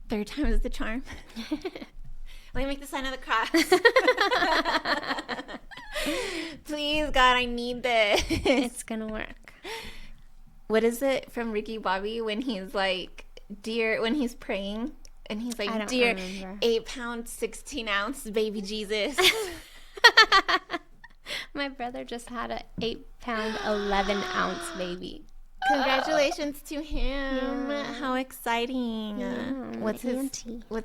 Third time is the charm. Let me make the sign of the cross. Please, God, I need this. It's gonna work. What is it from Ricky Bobby when he's like, dear, when he's praying? And he's like, dear, remember. 8 pound, 16 ounce baby Jesus. My brother just had a 8 pound, 11 ounce baby. Congratulations to him. Yeah. How exciting. Yeah, what's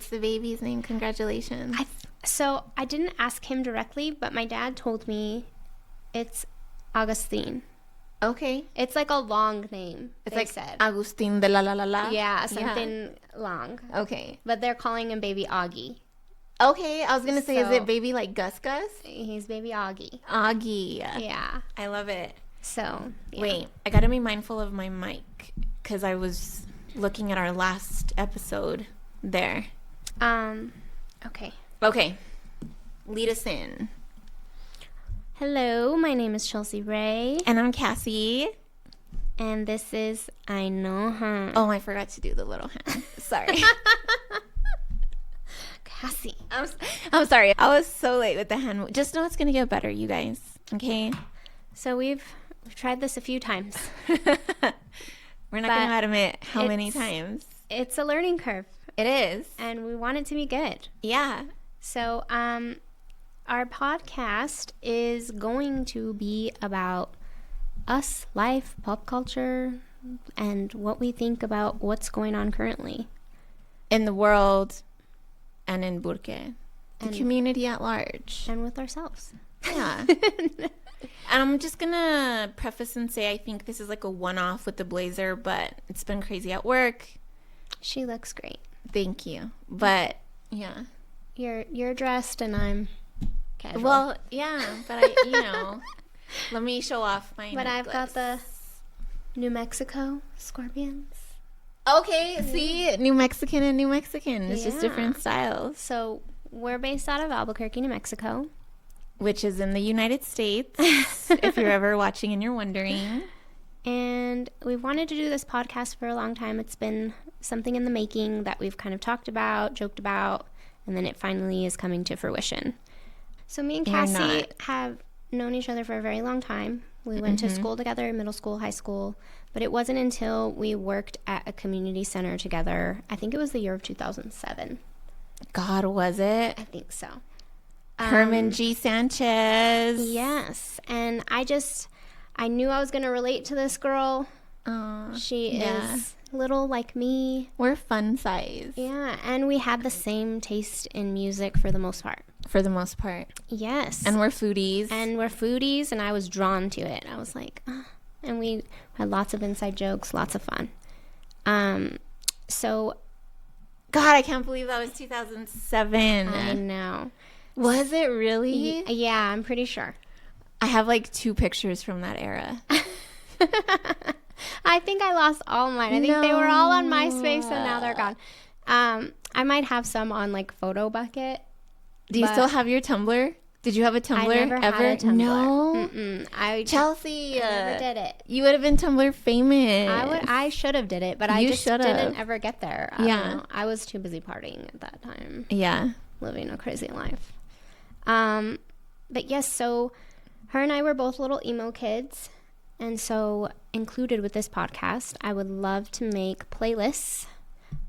the baby's name? Congratulations. So I didn't ask him directly, but my dad told me it's Augustine. Okay. It's like a long name. It's like said. Agustin de la la la la. Yeah, something long. Okay. But they're calling him baby Augie. Okay, I was going to say, is it baby like Gus Gus? He's baby Augie. Augie. Yeah. I love it. So, yeah. Wait, I got to be mindful of my mic because I was looking at our last episode there. Okay. Okay. Lead us in. Hello, my name is Chelsea Ray. And I'm Cassie. And this is I Know Her. Oh, I forgot to do the little hand. Sorry. Cassie. I'm sorry. I was so late with the hand. Just know it's going to get better, you guys. Okay? So we've tried this a few times. We're not going to admit how many times. It's a learning curve. It is. And we want it to be good. Yeah. So, our podcast is going to be about us, life, pop culture, and what we think about what's going on currently. In the world and in Burke. The community at large. And with ourselves. Yeah. And I'm just going to preface and say I think this is like a one-off with the blazer, but it's been crazy at work. She looks great. Thank you. But, yeah. You're dressed and I'm casual. Well, yeah, but let me show off my necklace. I've got the New Mexico scorpions. Okay, see? New Mexican and New Mexican. It's just different styles. So, we're based out of Albuquerque, New Mexico. Which is in the United States, if you're ever watching and you're wondering. And we've wanted to do this podcast for a long time. It's been something in the making that we've kind of talked about, joked about, and then it finally is coming to fruition. So me and Cassie have known each other for a very long time. We went to school together, middle school, high school, but it wasn't until we worked at a community center together. I think it was the year of 2007. God, was it? I think so. Herman G. Sanchez. Yes. And I knew I was going to relate to this girl. She is little like me. We're fun size. Yeah. And we had the same taste in music for the most part. For the most part. Yes. And we're foodies. And I was drawn to it. I was like, and we had lots of inside jokes, lots of fun. So. God, I can't believe that was 2007. I know. Was it really? Yeah, I'm pretty sure. I have like 2 pictures from that era. I think I lost all mine. I think they were all on MySpace and now they're gone. I might have some on like Photo Bucket. Do you still have your Tumblr? Did you have a Tumblr I never ever? Had a Tumblr. No. Chelsea, I never did it. You would have been Tumblr famous. I should have did it, but I just didn't ever get there. I don't know. I was too busy partying at that time. Yeah. Living a crazy life. But yes, so her and I were both little emo kids. And so included with this podcast, I would love to make playlists.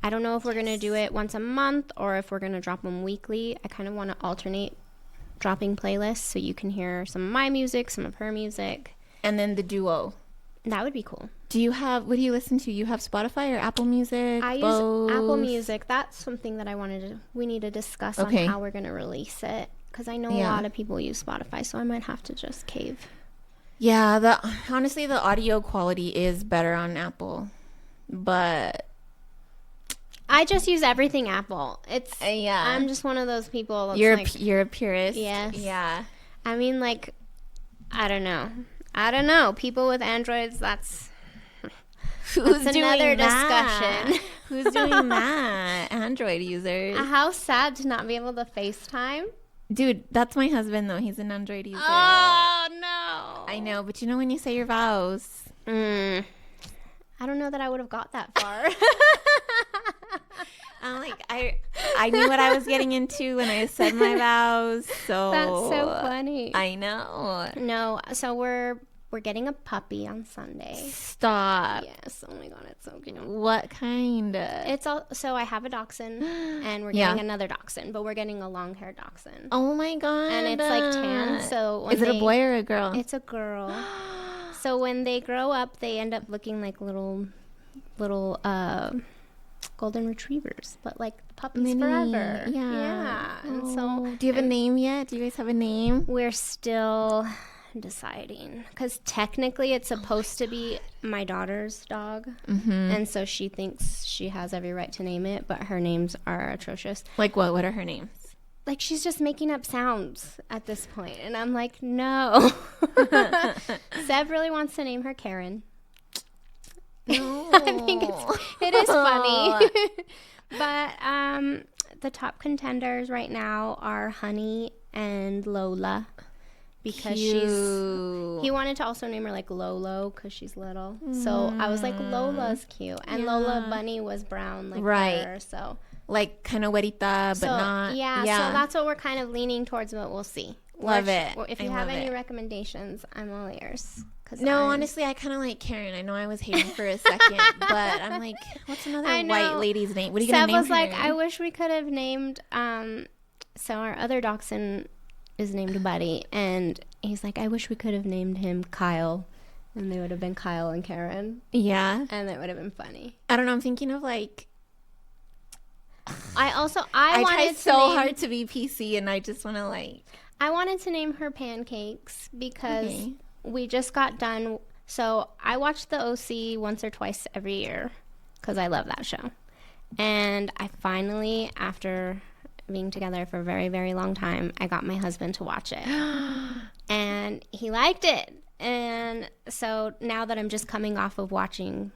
I don't know if we're going to do it once a month or if we're going to drop them weekly. I kind of want to alternate dropping playlists so you can hear some of my music, some of her music. And then the duo. That would be cool. What do you listen to? You have Spotify or Apple Music? I use Apple Music. That's something that we need to discuss on how we're going to release it. Because I know a lot of people use Spotify, so I might have to just cave. Yeah, honestly, the audio quality is better on Apple. But I just use everything Apple. It's I'm just one of those people that's you're a purist. Yes. Yeah. I mean, like, I don't know. People with Androids, that's another discussion. Who's doing that? Android users. How sad to not be able to FaceTime. Dude, that's my husband, though. He's an Android user. Oh, no. I know, but you know when you say your vows. I don't know that I would have got that far. I'm like, I knew what I was getting into when I said my vows. So that's so funny. I know. No, so we're getting a puppy on Sunday. Stop. Yes. Oh my god, it's so cute. What kind? So I have a dachshund, and we're getting another dachshund, but we're getting a long-haired dachshund. Oh my god. And it's like tan. So is it a boy or a girl? It's a girl. So when they grow up, they end up looking like little golden retrievers, but like puppies forever. Yeah. And so, do you have a name yet? Do you guys have a name? We're still deciding, because technically it's supposed to be my daughter's dog, and so she thinks she has every right to name it, but her names are atrocious. Like what? What are her names? Like, she's just making up sounds at this point, and I'm like, no. Seb really wants to name her Karen. No. I think it is funny. But the top contenders right now are Honey and Lola, because he wanted to also name her like Lolo because she's little. So I was like, Lola's cute, and Lola Bunny was brown like her, so like kind of güerita, but not. Yeah, so that's what we're kind of leaning towards, but we'll see. Love it. If you have any recommendations, I'm all ears. No, honestly, I kind of like Karen. I know I was hating for a second, but I'm like, what's another white lady's name? What are you going to name her? Seb was like, I wish we could have named, so our other dachshund is named Buddy, and he's like, I wish we could have named him Kyle, and they would have been Kyle and Karen. Yeah. And it would have been funny. I don't know, I'm thinking of like, I tried so hard to be PC, and I just want to like, I wanted to name her Pancakes because we just got done. So I watch the OC once or twice every year because I love that show. And I finally, after being together for a very, very long time, I got my husband to watch it. And he liked it. And so now that I'm just coming off of watching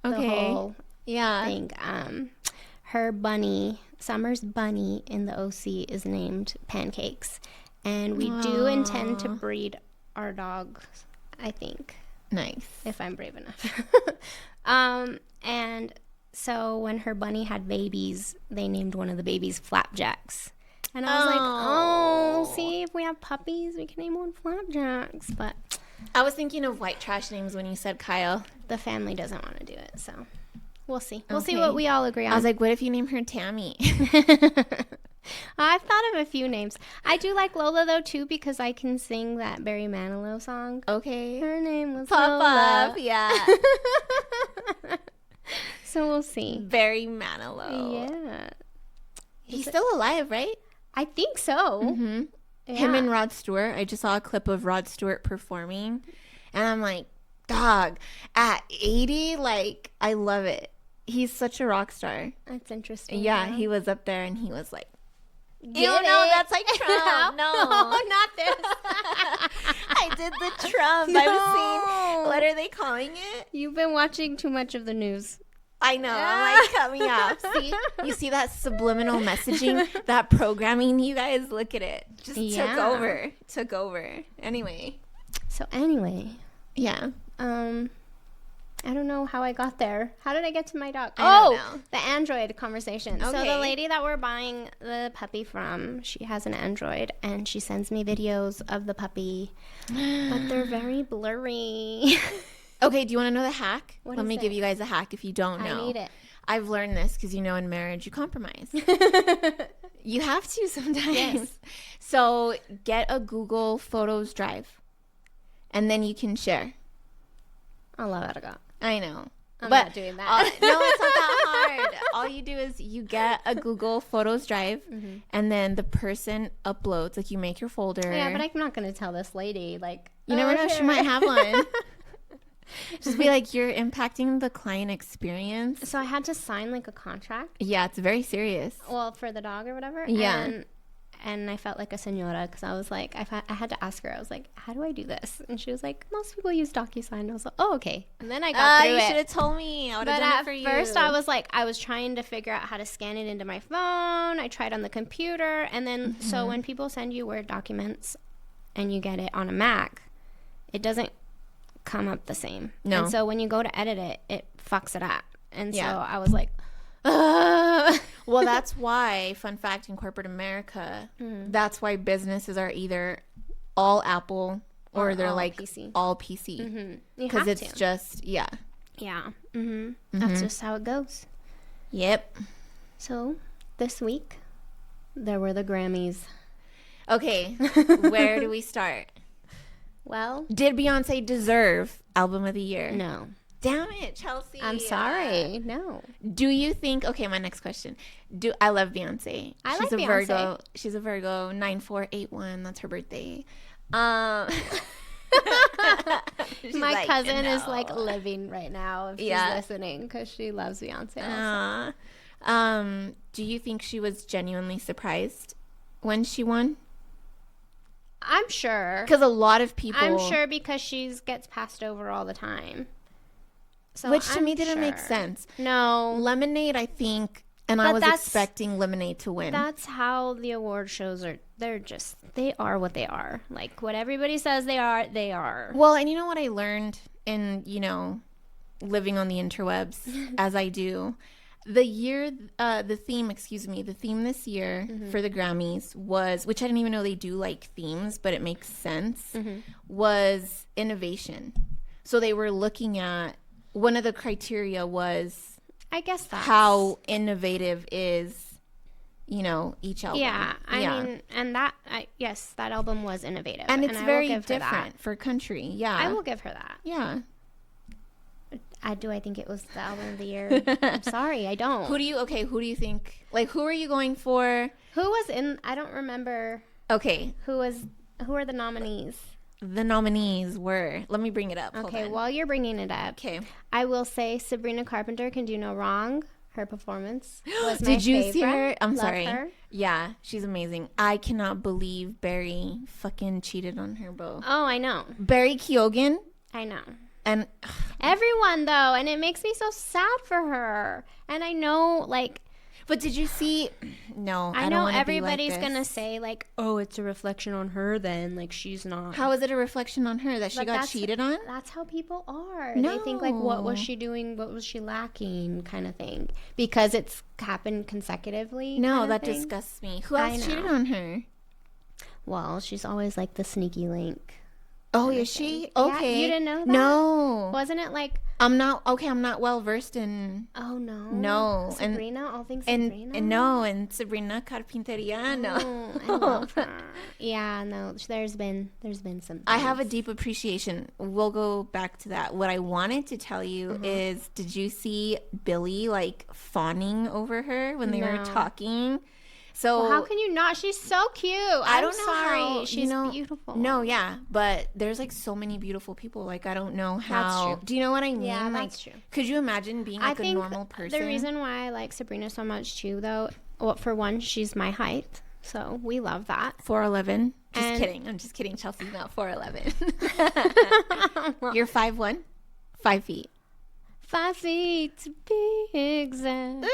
the whole thing, her bunny, Summer's bunny in the OC is named Pancakes. And we do intend to breed our dogs, I think. Nice. If I'm brave enough. And so when her bunny had babies, they named one of the babies Flapjacks. And I was like, see, if we have puppies, we can name one Flapjacks. But I was thinking of white trash names when you said Kyle. The family doesn't want to do it, so we'll see. We'll see what we all agree on. I was like, what if you name her Tammy? I've thought of a few names. I do like Lola, though, too, because I can sing that Barry Manilow song. Okay. Her name was Pop Lola. Up, yeah. So we'll see. Barry Manilow. Yeah. He's still alive, right? I think so. Mm-hmm. Yeah. Him and Rod Stewart. I just saw a clip of Rod Stewart performing, and I'm like, dog, at 80, like, I love it. He's such a rock star. That's interesting. Yeah, he was up there, and he was like, no, that's like Trump. No, not this. I did the Trump. No. I've seen, what are they calling it? You've been watching too much of the news. I know. I'm like, cut me off. See, you see that subliminal messaging, that programming, you guys, look at it. Just took over. Anyway. Yeah. I don't know how I got there. How did I get to my dog? I don't know. The Android conversation. Okay. So the lady that we're buying the puppy from, she has an Android, and she sends me videos of the puppy, but they're very blurry. Okay, do you want to know the hack? Let me give you guys a hack if you don't know. I need it. I've learned this because, in marriage, you compromise. You have to sometimes. Yes. So get a Google Photos drive, and then you can share. I'll let it go. I know. I'm not doing that. No, it's not that hard. All you do is you get a Google Photos drive, and then the person uploads, like you make your folder. Yeah, but I'm not going to tell this lady, like, you never know, she might have one. Just be like, you're impacting the client experience. So I had to sign like a contract. Yeah, it's very serious. Well, for the dog or whatever. Yeah. And I felt like a señora because I was like, I had to ask her. I was like, how do I do this? And she was like, most people use DocuSign. I was like, oh, okay. And then I got through it. You should have told me. I would have done it for you. But at first, I was trying to figure out how to scan it into my phone. I tried on the computer. And then, so when people send you Word documents and you get it on a Mac, it doesn't come up the same. No. And so when you go to edit it, it fucks it up. And so I was like, Well, that's why, fun fact, in corporate America, that's why businesses are either all Apple or they're like PC. All PC. Because it's just, yeah. Yeah. That's just how it goes. Yep. So, this week, there were the Grammys. Okay, where do we start? Well, did Beyonce deserve Album of the Year? No. Damn it, Chelsea. I'm sorry. No. Do you think, okay, my next question. I love Beyonce. She's a Beyonce. Virgo. She's a Virgo, 9481. That's her birthday. My cousin is like living right now if she's listening because she loves Beyonce also. Do you think she was genuinely surprised when she won? I'm sure. Because a lot of people... I'm sure because she gets passed over all the time. So which to me didn't make sense. No. Lemonade, I think... And I was expecting Lemonade to win. That's how the award shows are. They are what they are. Like, what everybody says they are, they are. Well, and you know what I learned in, living on the interwebs, as I do? The theme this year for the Grammys was, which I didn't even know they do, like, themes, but it makes sense, was innovation. So they were looking at, one of the criteria was... I guess that's how innovative is, each album. Yeah, I mean, and that album was innovative, and it's very different for country. Yeah, I will give her that. Yeah. Do I think it was the album of the year? I'm sorry, I don't. Who do you think? Like, who are you going for? Who was in? I don't remember. Okay. Who are the nominees? The nominees were, let me bring it up. Okay, while you're bringing it up, I will say Sabrina Carpenter Can Do No Wrong. Her performance was my favorite. Did you see her? I'm sorry. Her. Yeah, she's amazing. I cannot believe Barry fucking cheated on her, bro. Oh, I know. Barry Keoghan. I know. And everyone, though, and it makes me so sad for her. And I know, like... But did you see? No, I know everybody's gonna say like, "Oh, it's a reflection on her." Then, like, she's not. How is it a reflection on her that she got cheated on? That's how people are. No. They think like, "What was she doing? What was she lacking?" kind of thing. Because it's happened consecutively. No, that disgusts me. Who else cheated on her? Well, she's always like the sneaky link. Oh, is she? Okay. Yeah, you didn't know that? No. Wasn't it like... I'm not well versed in... Oh, no. No. Sabrina? All things Sabrina? And Sabrina Carpinteria, no. Oh, I love her. Yeah, no. There's been some... I have a deep appreciation. We'll go back to that. What I wanted to tell you is, did you see Billy, like, fawning over her when they were talking? So how can you not? She's so cute. I don't know. Sorry. She's beautiful. No, yeah, but there's like so many beautiful people. Like, I don't know how. That's true. Do you know what I mean? Yeah, like, that's true. Could you imagine being like a normal person? The reason why I like Sabrina so much too, though, well, for one, she's my height, so we love that. 4'11". Just kidding. I'm just kidding. Chelsea's not 4'11". You're 5'1", 5 feet. 5 feet to be exact.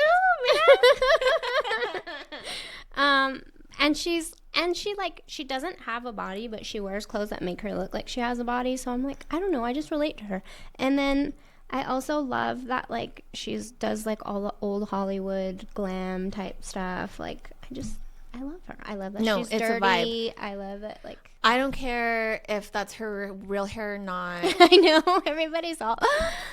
And she doesn't have a body, but she wears clothes that make her look like she has a body. So I'm like, I don't know, I just relate to her. And then I also love that like does like all the old Hollywood glam type stuff. Like I love her. I love that she's dirty. A vibe. I love it. Like, I don't care if that's her real hair or not. I know everybody's all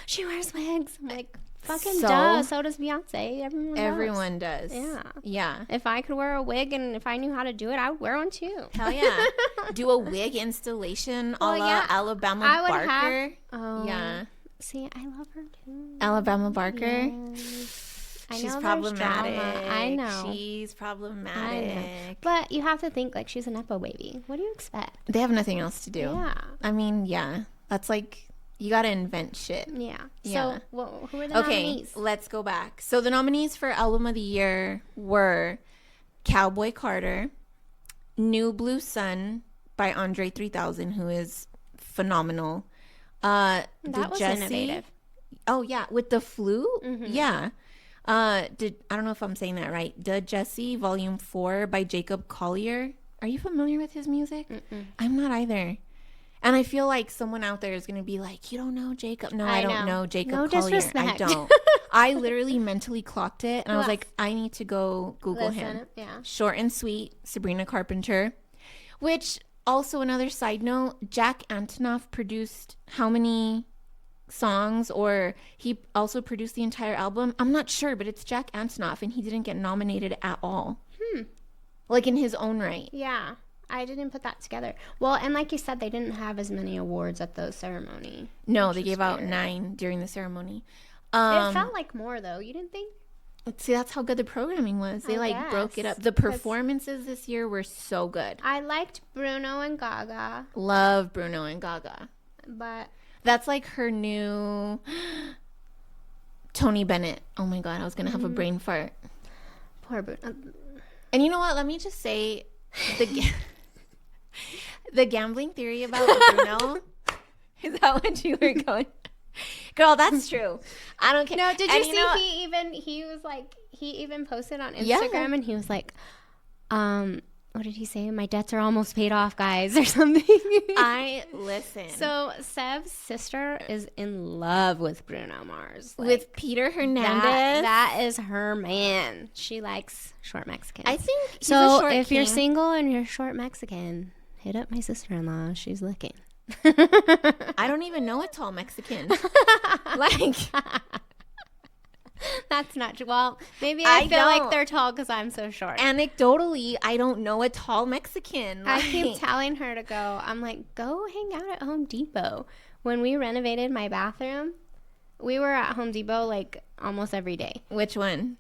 she wears wigs. I'm like, fucking duh. So does Beyonce. Everyone does. Yeah. If I could wear a wig and if I knew how to do it, I would wear one too. Hell yeah. Do a wig installation a la Alabama Barker. Yeah. See, I love her too. Alabama Barker. Yes. She's problematic. I know. She's problematic. I know. But you have to think like she's a Nepo baby. What do you expect? They have nothing else to do. Yeah. I mean, yeah. That's like, you got to invent shit. Yeah. So, who are the nominees? Okay, let's go back. So the nominees for Album of the Year were Cowboy Carter, New Blue Sun by Andre 3000, who is phenomenal. That was innovative. Oh, yeah. With the flute? Mm-hmm. Yeah. I don't know if I'm saying that right. Da Jesse Volume 4 by Jacob Collier. Are you familiar with his music? Mm-mm. I'm not either. And I feel like someone out there is going to be like, you don't know Jacob. No, I don't know Jacob Collier. Disrespect. I don't. I literally mentally clocked it, and I was like, I need to go Google him. Yeah. Short and sweet, Sabrina Carpenter. Which, also another side note, Jack Antonoff produced how many songs, or he also produced the entire album? I'm not sure, but it's Jack Antonoff, and he didn't get nominated at all. Like in his own right. Yeah. I didn't put that together. Well, and like you said, they didn't have as many awards at the ceremony. No, they gave out 9 during the ceremony. It felt like more, though. You didn't think? See, that's how good the programming was. They broke it up. The performances this year were so good. I liked Bruno and Gaga. Love Bruno and Gaga. But that's like her new Tony Bennett. Oh my God, I was going to have a brain fart. Poor Bruno. And you know what? Let me just say the gambling theory about Bruno. Is that what you were going? Girl, that's true. I don't care. No, did you see he even posted on Instagram and he was like, what did he say? My debts are almost paid off, guys, or something. Listen. So Seb's sister is in love with Bruno Mars. With Peter Hernandez. That is her man. She likes short Mexicans. I think he's so. A short if king. you're single and you're short Mexican, hit up my sister-in-law. She's looking. I don't even know a tall Mexican. Like. That's not true. Well, maybe I feel like they're tall because I'm so short. Anecdotally, I don't know a tall Mexican. I keep telling her to go. I'm like, go hang out at Home Depot. When we renovated my bathroom, we were at Home Depot like almost every day. Which one?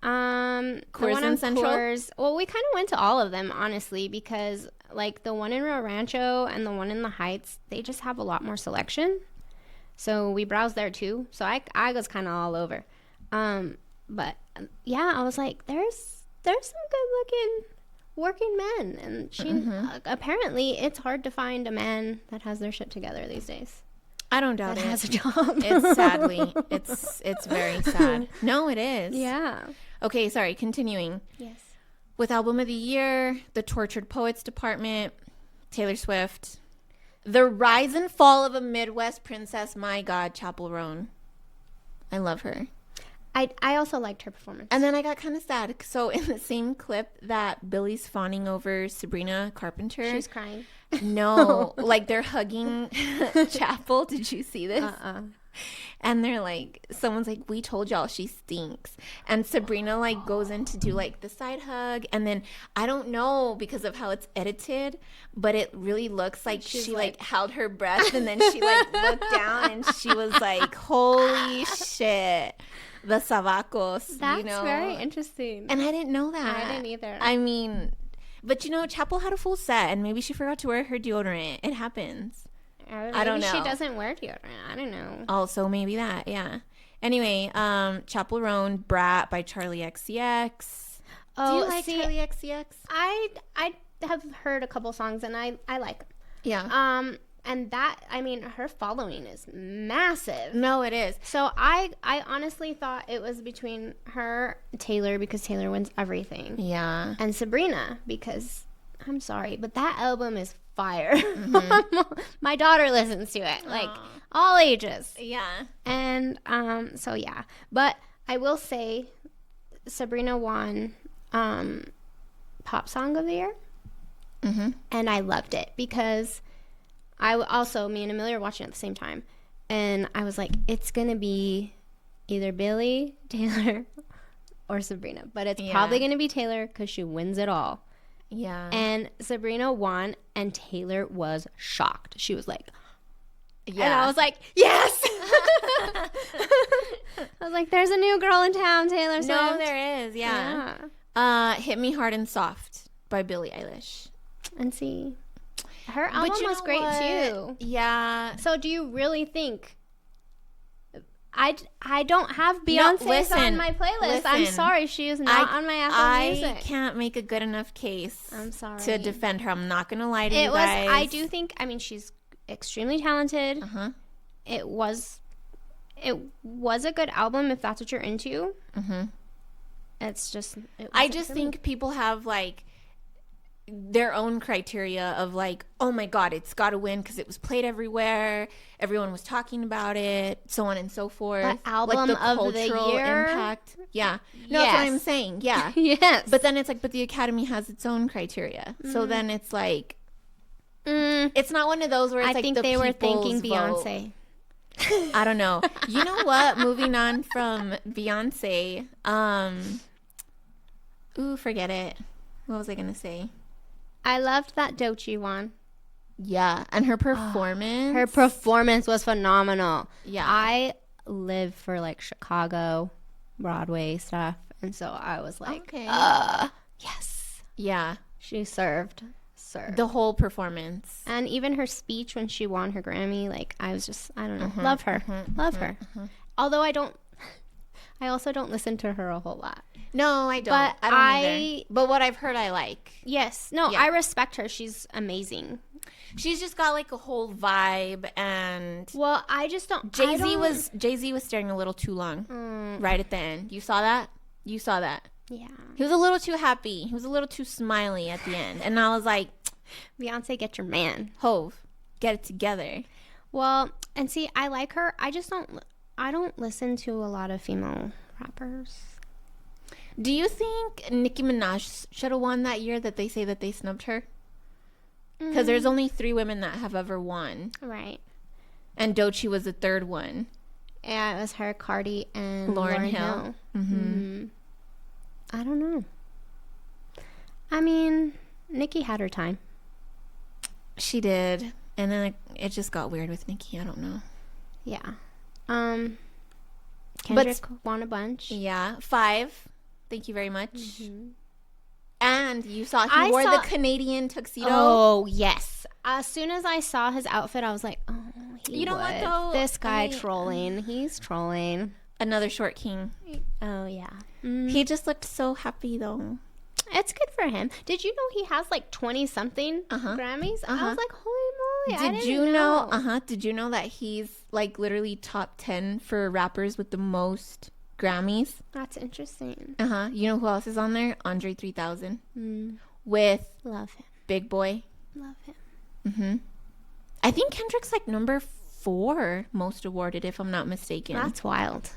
Coors and Central? Coors. Well, we kind of went to all of them, honestly, because like the one in Rio Rancho and the one in the Heights, they just have a lot more selection. So we browsed there too. So I was kind of all over. But yeah, I was like, there's some good looking working men, and she apparently it's hard to find a man that has their shit together these days. I don't doubt that it. has a job. It's sadly, it's very sad. No, it is. Yeah. Okay, sorry. Continuing. Yes. With Album of the Year, the Tortured Poets Department, Taylor Swift, the rise and fall of a Midwest princess. My God, Chappell Roan. I love her. I also liked her performance. And then I got kind of sad. So in the same clip that Billy's fawning over Sabrina Carpenter. She's crying. No. Like they're hugging Chappell. Did you see this? And they're like, someone's like, we told y'all she stinks. And Sabrina like goes in to do like the side hug. And then I don't know because of how it's edited, but it really looks like she like held her breath and then she like looked down and she was like, holy shit. The Savacos. That's very interesting. And I didn't know that. I didn't either. I mean, but you know, Chappell had a full set and maybe she forgot to wear her deodorant. It happens. I don't know. She doesn't wear deodorant. I don't know. Also, maybe that, yeah. Anyway, Chappell Roan, Brat by Charlie XCX. Oh, do you like Charlie XCX? I have heard a couple songs and I like them. Yeah. And that, I mean, her following is massive. No, it is. So I honestly thought it was between her, Taylor, because Taylor wins everything. Yeah. And Sabrina, because, I'm sorry, but that album is fire. My daughter listens to it, like, all ages. Yeah. And, so yeah. But I will say, Sabrina won Pop Song of the Year. And I loved it because... me and Amelia were watching at the same time, and I was like, it's gonna be either Billy, Taylor, or Sabrina, but it's probably gonna be Taylor because she wins it all. Yeah. And Sabrina won, and Taylor was shocked. She was like, yeah. And I was like, yes. I was like, there's a new girl in town, Taylor Swift. No, there is. Yeah. Hit Me Hard and Soft by Billie Eilish. And see. Her album was great too. Yeah. So do you really think I don't have Beyonce on my playlist? I'm sorry, she is not on my Apple Music. I can't make a good enough case. I'm sorry to defend her. I'm not gonna lie to you guys. I do think. I mean, she's extremely talented. It was a good album if that's what you're into. It's just. I just think people have like. their own criteria of like, oh my God, it's got to win because it was played everywhere. Everyone was talking about it, so on and so forth. But album like the of cultural the year? impact. Yeah. No, Yes. that's what I'm saying. Yeah. Yes. But then it's like, but the Academy has its own criteria. So then it's like, it's not one of those where it's I like think the they were people's thinking vote. Beyonce. I don't know. You know what? Moving on from Beyonce. Forget it. What was I gonna say? I loved that Doechii won. Yeah, and her performance. Her performance was phenomenal. Yeah. I live for like Chicago, Broadway stuff. And so I was like, Okay. yes. Yeah. She served. The whole performance. And even her speech when she won her Grammy, like I was just, I don't know. Love her. Love her. Although I also don't listen to her a whole lot. No, I don't. But I don't either. But what I've heard, I like. Yes. No, Yeah. I respect her. She's amazing. She's just got like a whole vibe, and Well, I just don't. Jay-Z was staring a little too long right at the end. You saw that? You saw that. Yeah. He was a little too happy. He was a little too smiley at the end. And I was like, Beyonce, get your man. Hove, get it together. Well, and see, I like her. I don't listen to a lot of female rappers. Do you think Nicki Minaj should have won that year that they say that they snubbed her? Because there's only 3 women that have ever won. Right. And Doechii was the 3rd one. Yeah, it was her, Cardi, and Lauryn Hill. I don't know. I mean, Nicki had her time. She did. And then it just got weird with Nicki. I don't know. Yeah. Kendrick won a bunch. Yeah. 5. Thank you very much. And you saw he wore the Canadian tuxedo. Oh, yes. As soon as I saw his outfit, I was like, oh, you know what, though? This guy trolling. He's trolling. Another short king. Oh, yeah. He just looked so happy, though. It's good for him. Did you know he has like 20-something Grammys? I was like, holy moly. Did you know? Did you know that he's like literally top 10 for rappers with the most Grammys? That's interesting. You know who else is on there? Andre 3000. With Love him. Big Boy. Love him. I think Kendrick's like number 4 most awarded, if I'm not mistaken. That's wild.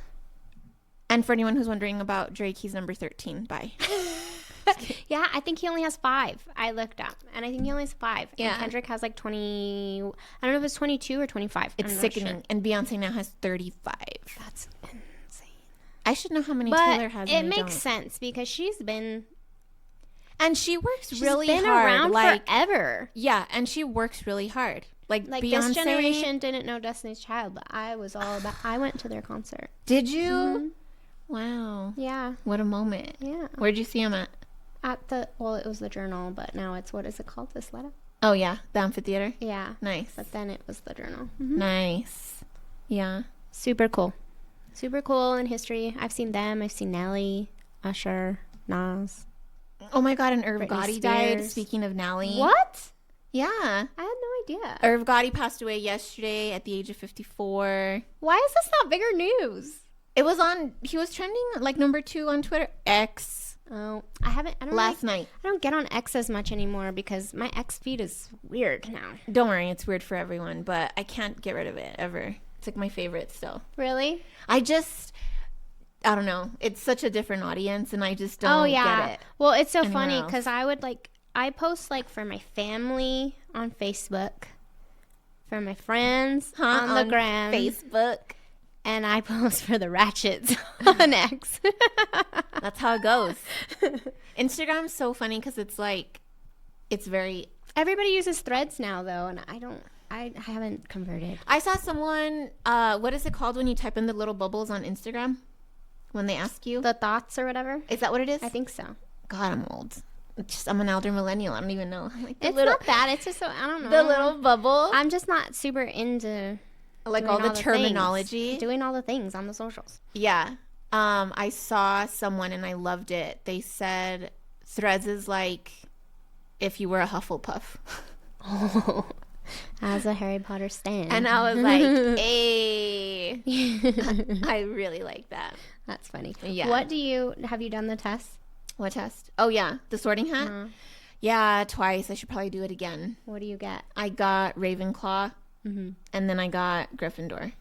And for anyone who's wondering about Drake, he's number 13. Bye. Yeah, I think he only has 5. I looked up, and I think he only has 5. Yeah. And Kendrick has like 20. I don't know if it's 22 or 25. It's sickening. Sure. And Beyonce now has 35. That's insane. I should know how many Taylor has. It makes sense because she's been. And she works really been hard. Around forever. Yeah, and she works really hard. Like Beyonce. This generation didn't know Destiny's Child, but I was all about. I went to their concert. Did you? Wow. Yeah. What a moment. Yeah. Where'd you see him at? It was the Journal, but now it's, what is it called? The Sletta? Oh, yeah. The amphitheater? Yeah. Nice. But then it was the Journal. Nice. Yeah. Super cool. Super cool in history. I've seen them. I've seen Nelly, Usher, Nas. Oh my God, and Irv Britney Gotti Spears. died, speaking of Nelly. What? Yeah. I had no idea. Irv Gotti passed away yesterday at the age of 54. Why is this not bigger news? It was he was trending like number 2 on Twitter. X. Oh, I don't last night. I don't get on X as much anymore because my X feed is weird now. Don't worry, it's weird for everyone, but I can't get rid of it ever. It's like my favorite still. Really? I don't know. It's such a different audience, and I just don't get it. Well, it's so funny because I post like for my family on Facebook, for my friends on the gram, Facebook. And I post for the ratchets on X. That's how it goes. Instagram's so funny because it's like, it's very... Everybody uses Threads now, though, and I haven't converted. I saw someone, what is it called when you type in the little bubbles on Instagram? When they ask you? The thoughts or whatever? Is that what it is? I think so. God, I'm old. I'm an elder millennial. I don't even know. Like it's not bad. It's just so, I don't know. The little bubble. I'm just not super into... Like all the terminology. Doing all the things on the socials. Yeah. I saw someone and I loved it. They said Threads is like if you were a Hufflepuff. Oh, as a Harry Potter stan. And I was like, hey. I really like that. That's funny. Yeah. Have you done the test? What test? Oh, yeah. The sorting hat? Yeah, twice. I should probably do it again. What do you get? I got Ravenclaw, and then I got Gryffindor.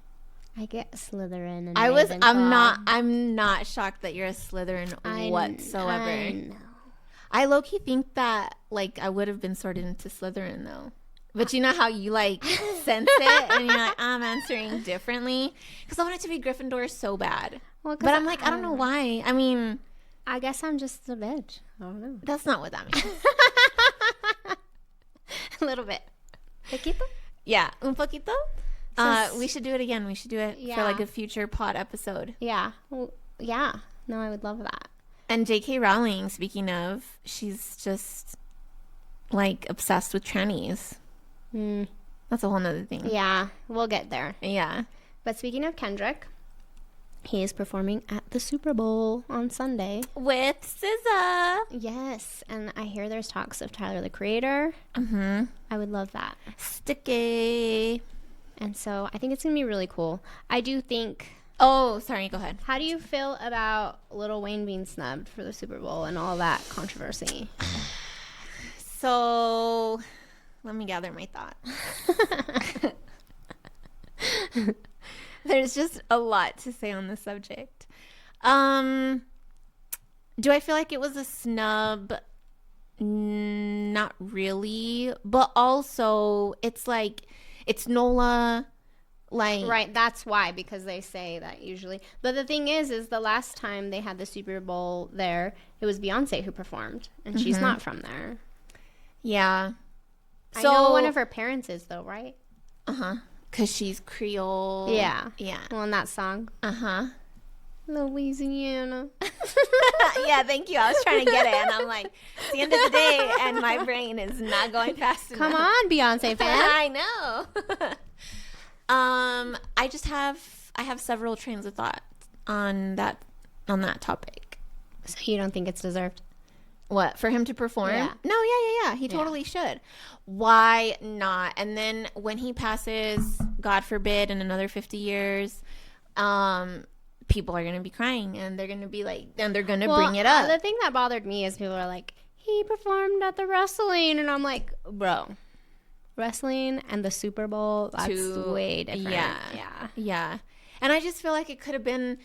I get Slytherin and Ravenclaw. I'm not shocked that you're a Slytherin whatsoever. I know. I low-key think that, like, I would have been sorted into Slytherin, though. But you know how you, like, sense it, and you're like, I'm answering differently? Because I want it to be Gryffindor so bad. Well, but I'm like, I don't know why. I mean... I guess I'm just a bitch. I don't know. That's not what that means. A little bit. Poquito? Yeah, un poquito. We should do it again. We should do it for like a future pod episode. Yeah. Well, yeah. No, I would love that. And J.K. Rowling, speaking of, she's just like obsessed with trannies. That's a whole nother thing. Yeah, we'll get there. Yeah. But speaking of Kendrick, he is performing at the Super Bowl on Sunday. With SZA. Yes, and I hear there's talks of Tyler, the Creator. I would love that. Sticky. And so I think it's going to be really cool. I do think... Oh, sorry, go ahead. How do you feel about Lil Wayne being snubbed for the Super Bowl and all that controversy? So, let me gather my thoughts. There's just a lot to say on the subject. Do I feel like it was a snub? Not really. But also, it's like, it's NOLA. Like, right, that's why, because they say that usually. But the thing is the last time they had the Super Bowl there, it was Beyonce who performed, and she's not from there. Yeah. So, I know one of her parents is, though, right? Because she's Creole. Yeah. Yeah. Well, in that song. Louisiana. Yeah, thank you. I was trying to get it, and I'm like, it's the end of the day, and my brain is not going fast enough. Come on, Beyonce fan. I know. I have several trains of thought on that topic. So you don't think it's deserved? What, for him to perform? Yeah. No, yeah. He totally should. Why not? And then when he passes, God forbid, in another 50 years, people are going to be crying, and they're going to be like, and they're going to bring it up. The thing that bothered me is people are like, he performed at the wrestling, and I'm like, bro, wrestling and the Super Bowl, that's way different. Yeah. And I just feel like it could have been,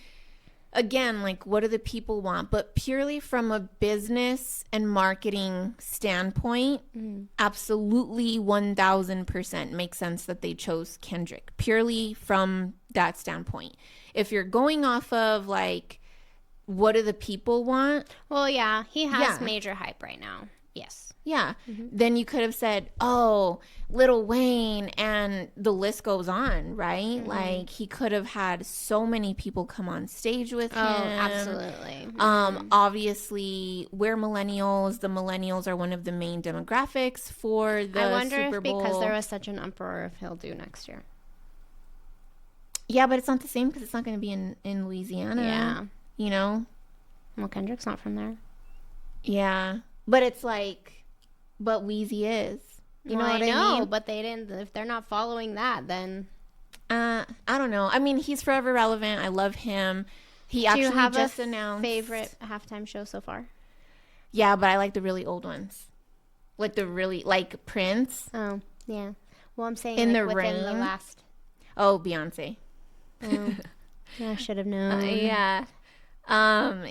again, like, what do the people want? But purely from a business and marketing standpoint, absolutely 1000% makes sense that they chose Kendrick, purely from that standpoint. If you're going off of, like, what do the people want? Well, yeah, he has major hype right now. Yes. Yeah. Then you could have said, oh, Lil Wayne, and the list goes on, right? Like, he could have had so many people come on stage with him. Oh, absolutely. Obviously, we're millennials. The millennials are one of the main demographics for the Super Bowl. I wonder if because there was such an uproar if he'll do next year. Yeah, but it's not the same because it's not going to be in Louisiana. Yeah. You know? Well, Kendrick's not from there. Yeah. But it's like... But Weezy is. You know what I mean? But they didn't. If they're not following that, then I don't know. I mean, he's forever relevant. I love him. He actually just announced favorite halftime show so far. Yeah, but I like the really old ones, like the really like Prince. Oh yeah. Well, I'm saying in like the within rain. The last. Oh, Beyonce. Oh. Yeah, I should have known. Yeah.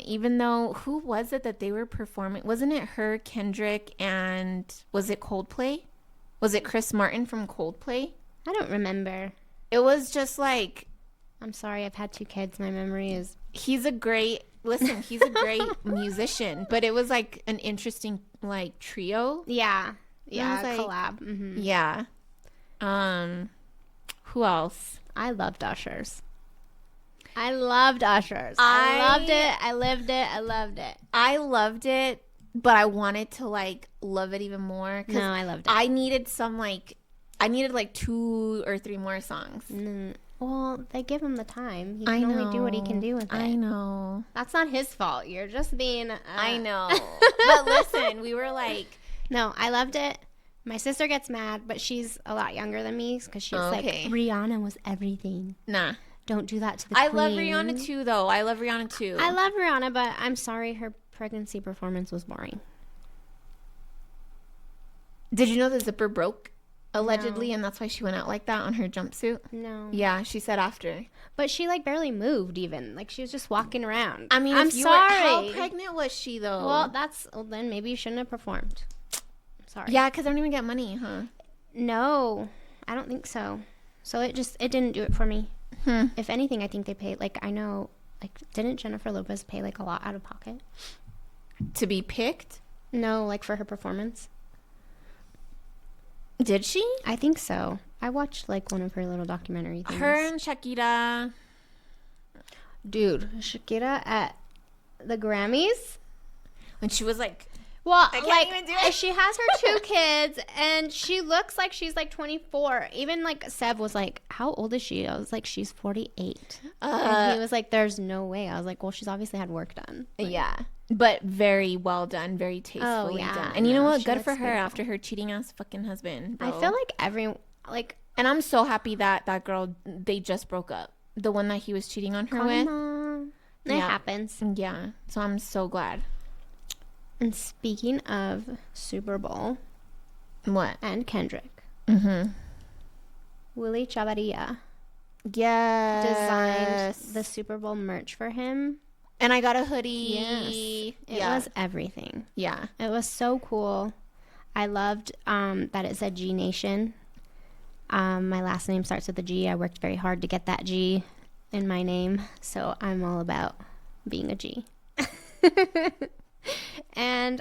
Even though, who was it that they were performing? Wasn't it her, Kendrick, and was it Coldplay? Was it Chris Martin from Coldplay? I don't remember. It was just like... I'm sorry, I've had 2 kids. My memory is... He's a great musician, but it was like an interesting like trio. Yeah. Yeah, like, collab. Mm-hmm. Yeah. Who else? I loved Ushers. I loved Ushers. I loved it. I lived it. I loved it. I loved it, but I wanted to like love it even more. No, I loved it. I needed like 2 or 3 more songs. Well, they give him the time. He can only do what he can do with it. I know. That's not his fault. You're just being... I know. But listen, we were like... No, I loved it. My sister gets mad, but she's a lot younger than me because she's like, Rihanna was everything. Nah. Don't do that to the queen. I love Rihanna too, though. I love Rihanna, but I'm sorry, her pregnancy performance was boring. Did you know the zipper broke? Allegedly, No. and that's why she went out like that on her jumpsuit. No. Yeah, she said after. But she like barely moved even. Like she was just walking around. I mean, I'm sorry. How pregnant was she though? Well, then maybe you shouldn't have performed. Sorry. Yeah, because I don't even get money, huh? No, I don't think so. So it didn't do it for me. If anything, I think they paid, like, I know, like, didn't Jennifer Lopez pay like a lot out of pocket? To be picked? No, like for her performance. Did she? I think so. I watched like one of her little documentary things. Her and Shakira. Dude, Shakira at the Grammys. When she was like, Well, I can't like, even do it. she has her 2 kids, and she looks like she's like 24. Even like Seb was like, "How old is she?" I was like, "She's 48." And he was like, "There's no way." I was like, "Well, she's obviously had work done." Like, yeah, but very well done, very tastefully done. And you know what? she Good for looks her beautiful. after her cheating ass fucking husband. Bro. I feel like and I'm so happy that that girl, they just broke up. The one that he was cheating on her with. It happens. Yeah, so I'm so glad. And speaking of Super Bowl, What? and Kendrick, Mm-hmm. Willy Chavarria Yes. designed the Super Bowl merch for him. And I got a hoodie. Yes, it was everything. Yeah. It was so cool. I loved that it said G Nation. My last name starts with a G. I worked very hard to get that G in my name, so I'm all about being a G. And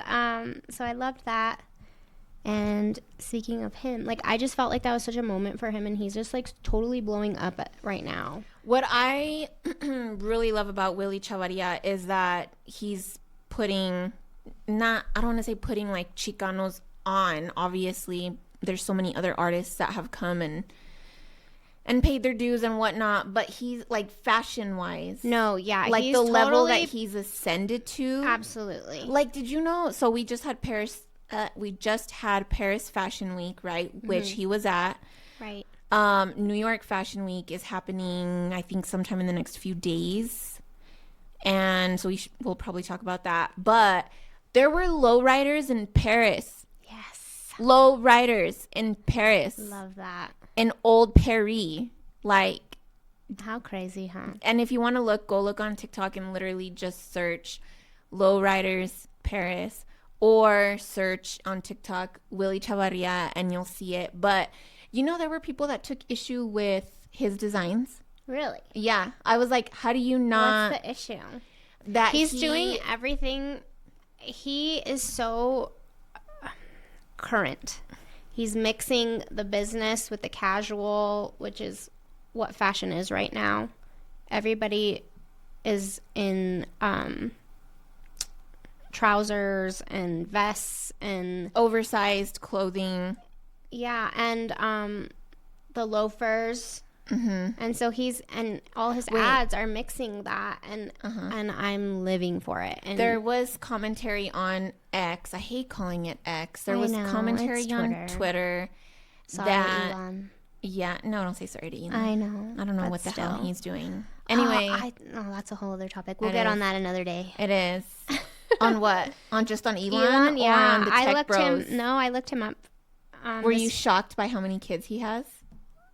so I loved that. And speaking of him, like, I just felt like that was such a moment for him, and he's just like totally blowing up right now. What I really love about Willy Chavarria is that he's putting, I don't want to say putting like Chicanos on. Obviously, there's so many other artists that have come and paid their dues and whatnot, but he's like fashion wise. No, yeah, like he's the level that totally- he's ascended to. Absolutely. Like, did you know? So we just had Paris. We just had Paris Fashion Week, right? Which he was at. Right. New York Fashion Week is happening, I think, sometime in the next few days. And so we'll probably talk about that. But there were lowriders in Paris. Yes. Lowriders in Paris. Love that. In Old Paris. Like, How crazy, huh? and if you want to go look on TikTok and literally just search lowriders Paris, or search on TikTok Willy Chavarria and you'll see it. But you know, there were people that took issue with his designs. Really? Yeah, I was like, how do you not? What's the issue? That He's doing everything. He is so current. He's mixing the business with the casual, which is what fashion is right now. Everybody is in trousers and vests and oversized clothing. Yeah, and the loafers. And so all his ads are mixing that, and I'm living for it. And there was commentary on X. I hate calling it X. There was commentary on Twitter. Sorry, Elon. Yeah, no, don't say sorry to Elon. I know. I don't know what the hell he's doing. Anyway, that's a whole other topic. We'll get on that another day. It is. On what? On Elon? Elon, yeah. Or on the tech bros? I looked him up. Were you shocked by how many kids he has?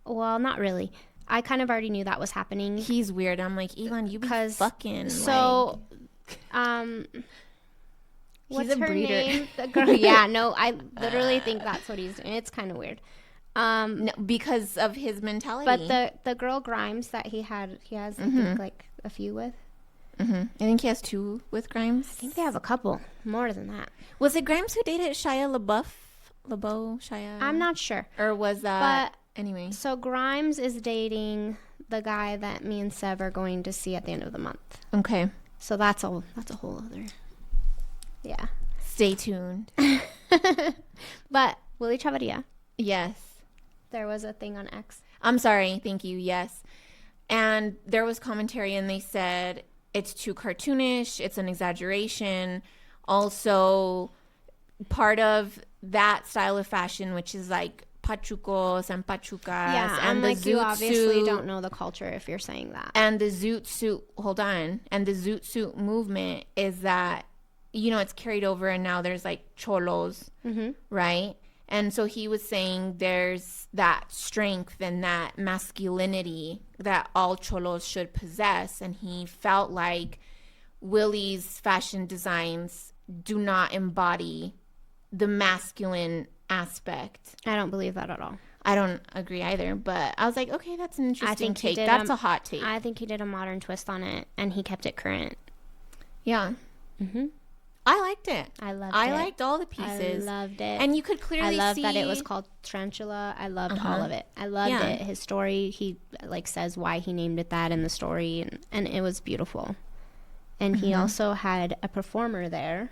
Well, not really. I kind of already knew that was happening. He's weird. I'm like, Elon, you be fucking. So, what's her name? The girl. Yeah, no, I literally think that's what he's doing. It's kind of weird. No, because of his mentality. But the girl Grimes that he has, I think, like a few with. I think he has 2 with Grimes. I think they have a couple more than that. Was it Grimes who dated Shia Shia? I'm not sure. Or was that? But anyway. So Grimes is dating the guy that me and Sev are going to see at the end of the month. Okay. So that's a whole other. Yeah. Stay tuned. But Willy Chavarria. Yes. There was a thing on X. I'm sorry. Thank you. Yes. And there was commentary and they said it's too cartoonish. It's an exaggeration. Also, part of that style of fashion, which is like pachucos and pachucas. Yeah, and the zoot you obviously suit, don't know the culture if you're saying that. And the zoot suit, and the zoot suit movement is that, you know, it's carried over and now there's like cholos, right? And so he was saying there's that strength and that masculinity that all cholos should possess. And he felt like Willy's fashion designs do not embody the masculine aspect. I don't believe that at all. I don't agree either, but I was like, okay, that's an interesting take. That's a hot take. I think he did a modern twist on it, and he kept it current. Yeah. Mm-hmm. I liked it. I loved it. I liked all the pieces. I loved it. And you could clearly see. I loved that it was called Tarantula. I loved all of it. I loved it. His story, he like says why he named it that in the story, and it was beautiful. And he also had a performer there.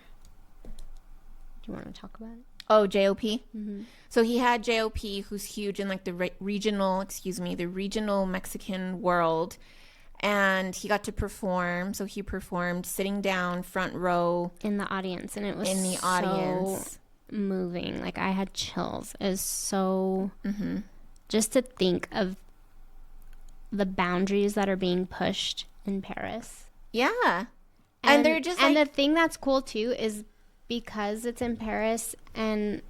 Do you want to talk about it? Oh, JOP. Mm-hmm. So he had JOP, who's huge in like the regional Mexican world. And he got to perform. So he performed sitting down, front row. In the audience. And it was so moving. Like, I had chills. It was so... Mm-hmm. Just to think of the boundaries that are being pushed in Paris. Yeah. And they're just and the thing that's cool, too, is because it's in Paris and,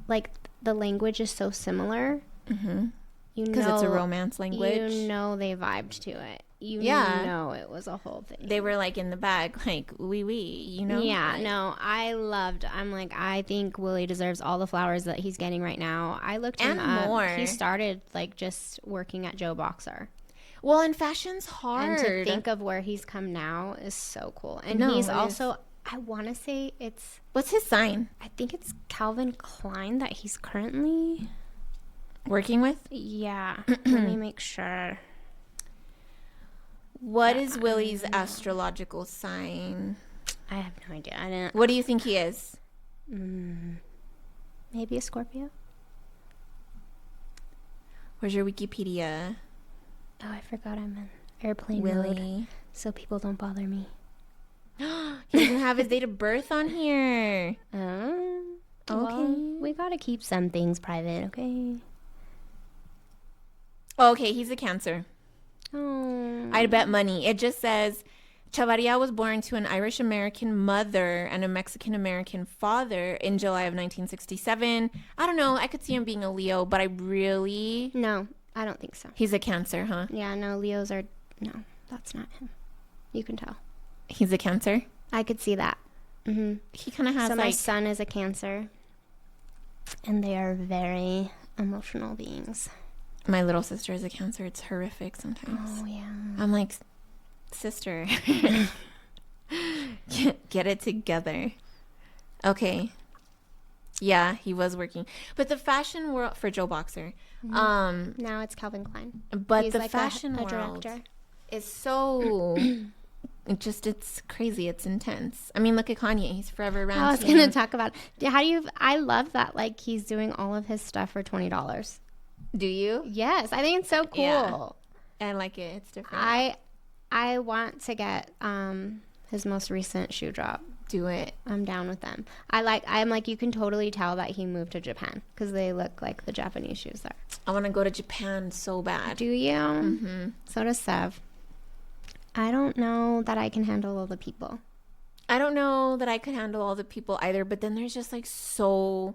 like, the language is so similar... Mm-hmm. Because it's a romance language. You know they vibed to it. You know it was a whole thing. They were like in the bag, like, oui, you know? Yeah, like, no, I'm like, I think Willy deserves all the flowers that he's getting right now. I looked him up. More. He started like just working at Joe Boxer. Well, and fashion's hard. And to think of where he's come now is so cool. And he's also, I want to say it's... What's his sign? I think it's Calvin Klein that he's currently... working with? Yeah. Let me make sure. What is Willy's astrological sign? I have no idea. I didn't. What do you think he is? Maybe a Scorpio? Where's your Wikipedia? Oh, I forgot I'm in airplane Willy. mode, so people don't bother me. He doesn't have his date of birth on here. Okay. Well, we gotta keep some things private, okay? Okay, he's a Cancer. Oh. I'd bet money. It just says Chavarria was born to an Irish-American mother and a Mexican-American father in July of 1967. I don't know. I could see him being a Leo, but I really... No, I don't think so. He's a Cancer, huh? Yeah, no, Leos are... No, that's not him. You can tell. He's a Cancer? I could see that. Mm-hmm. He kind of has my son is a Cancer, and they are very emotional beings. My little sister is a Cancer. It's horrific sometimes. Oh, yeah. I'm like, sister, get it together. Okay. Yeah, he was working. But the fashion world, for Joe Boxer. Mm-hmm. Now it's Calvin Klein. But he's the like fashion a world director. Is so... it's crazy. It's intense. I mean, look at Kanye. He's forever around. I was going to talk about... I love that, like, he's doing all of his stuff for $20. Do you? Yes, I think it's so cool. Yeah. I like it. It's different. I want to get his most recent shoe drop. Do it. I'm down with them. I'm like, you can totally tell that he moved to Japan because they look like the Japanese shoes there. I want to go to Japan so bad. Do you? Mm-hmm. So does Sev. I don't know that I can handle all the people. I don't know that I could handle all the people either, but then there's just like so...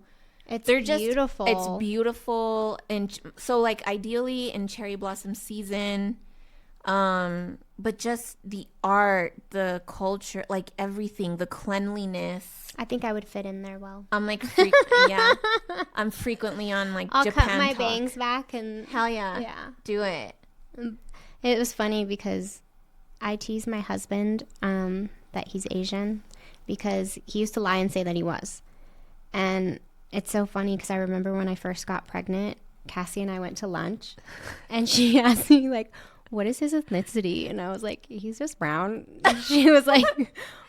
They're just beautiful. It's beautiful. And so like ideally in cherry blossom season, but just the art, the culture, like everything, the cleanliness. I think I would fit in there well. I'm like, yeah, I'm frequently on like I'll Japan cut my talk. bangs back and hell yeah. Yeah. Do it. It was funny because I tease my husband that he's Asian because he used to lie and say that he was. And it's so funny because I remember when I first got pregnant, Cassie and I went to lunch and she asked me like, what is his ethnicity? And I was like, he's just brown. And she was like,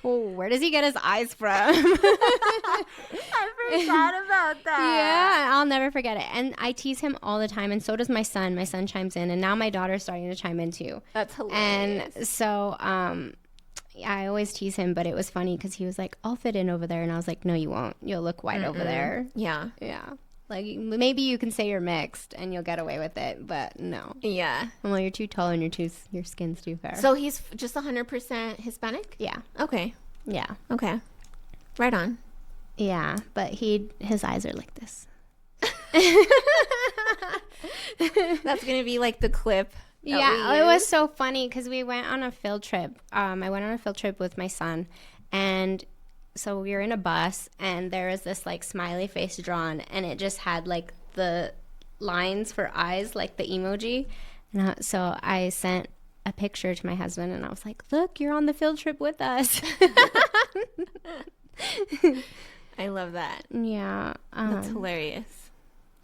well, where does he get his eyes from? I forgot about that. Yeah, I'll never forget it. And I tease him all the time. And so does my son. My son chimes in. And now my daughter's starting to chime in too. That's hilarious. And so I always tease him, but it was funny because he was like, I'll fit in over there. And I was like, no, you won't. You'll look white over there. Yeah. Yeah. Like, maybe you can say you're mixed and you'll get away with it, but no. Yeah. Well, you're too tall and your skin's too fair. So he's just 100% Hispanic? Yeah. Okay. Yeah. Okay. Right on. Yeah, but his eyes are like this. That's gonna be like the clip. Yeah, it was so funny because we went on a field trip. I went on a field trip with my son, and so we were in a bus, and there was this like smiley face drawn, and it just had like the lines for eyes, like the emoji. And so I sent a picture to my husband, and I was like, "Look, you're on the field trip with us." I love that. Yeah, that's hilarious.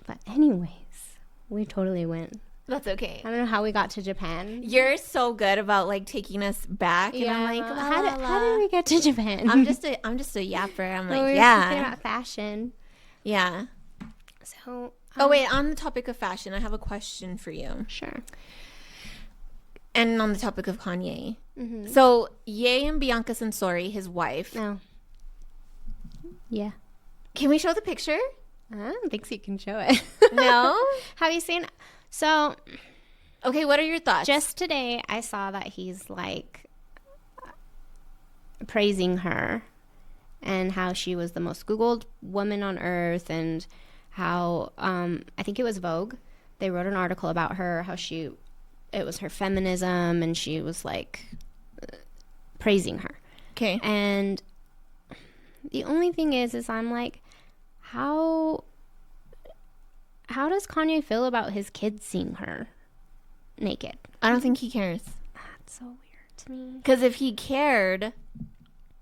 But anyways, we totally went. That's okay. I don't know how we got to Japan. You're so good about like taking us back, and I'm like, how did we get to Japan? I'm just a yapper. I'm like, we're talking about fashion. Yeah. So. Oh wait, on the topic of fashion, I have a question for you. Sure. And on the topic of Kanye, so Ye and Bianca Censori, his wife. No. Yeah. Can we show the picture? I don't think so. You can show it. No. Have you seen? So, okay, what are your thoughts? Just today, I saw that he's like praising her and how she was the most Googled woman on earth, and how I think it was Vogue. They wrote an article about her, how it was her feminism, and she was like praising her. Okay. And the only thing is I'm like, how does Kanye feel about his kids seeing her naked? I don't think he cares. That's so weird to me. Because if he cared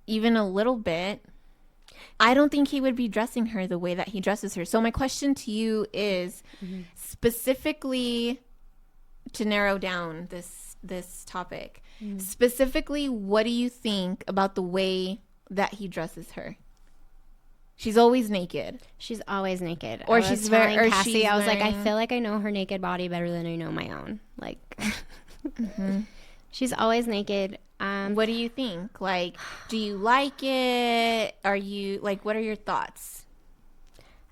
even a little bit, I don't think he would be dressing her the way that he dresses her. So my question to you is, specifically to narrow down this topic, specifically, what do you think about the way that he dresses her? She's always naked. She's always naked. Or she's very, or Cassie, she's I was wearing... like, I feel like I know her naked body better than I know my own. Like, she's always naked. What do you think? Like, do you like it? Are you like, what are your thoughts?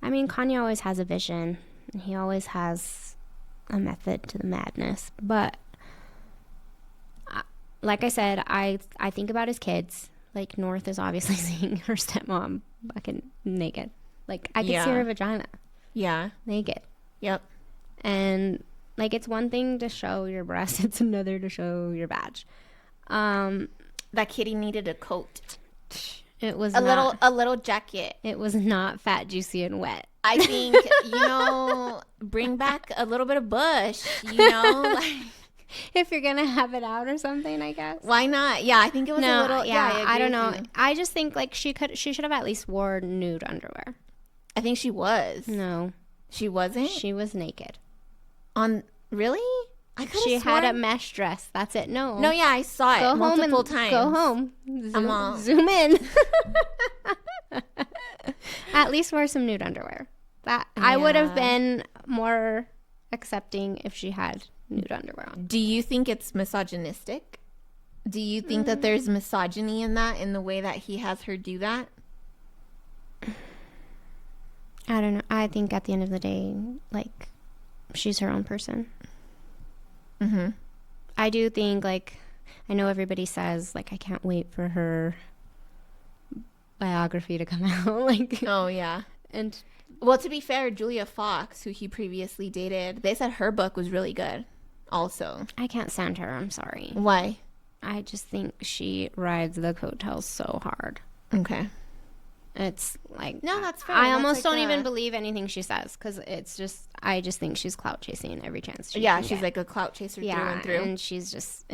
I mean, Kanye always has a vision. He always has a method to the madness. But like I said, I think about his kids. Like, North is obviously seeing her stepmom fucking naked. Like, I can see her vagina. Yeah. Naked. Yep. And, like, it's one thing to show your breast. It's another to show your badge. That kitty needed a coat. It was a little jacket. It was not fat, juicy, and wet. I think, bring back a little bit of bush, like... If you're gonna have it out or something, I guess. Why not? Yeah, I think it was a little. Yeah, I don't know. I just think like she should have at least wore nude underwear. I think she was. No, she wasn't. She was naked. Really? She had a mesh dress. That's it. No, yeah, I saw it multiple times. Go home. Zoom in. At least wear some nude underwear. I would have been more accepting if she had nude underwear on. Do you think it's misogynistic? Do you think that there's misogyny in that, in the way that he has her do that? I don't know. I think at the end of the day, like, she's her own person. I do think, like, I know everybody says, like, I can't wait for her biography to come out. Like, oh yeah. And well, to be fair, Julia Fox, who he previously dated, they said her book was really good also. I can't stand her. I'm sorry. Why? I just think she rides the coattails so hard. Okay. It's like, no, that's fair. I almost don't even believe anything she says, because it's just, I just think she's clout chasing every chance she can she's get. like a clout chaser through and through. And she's just,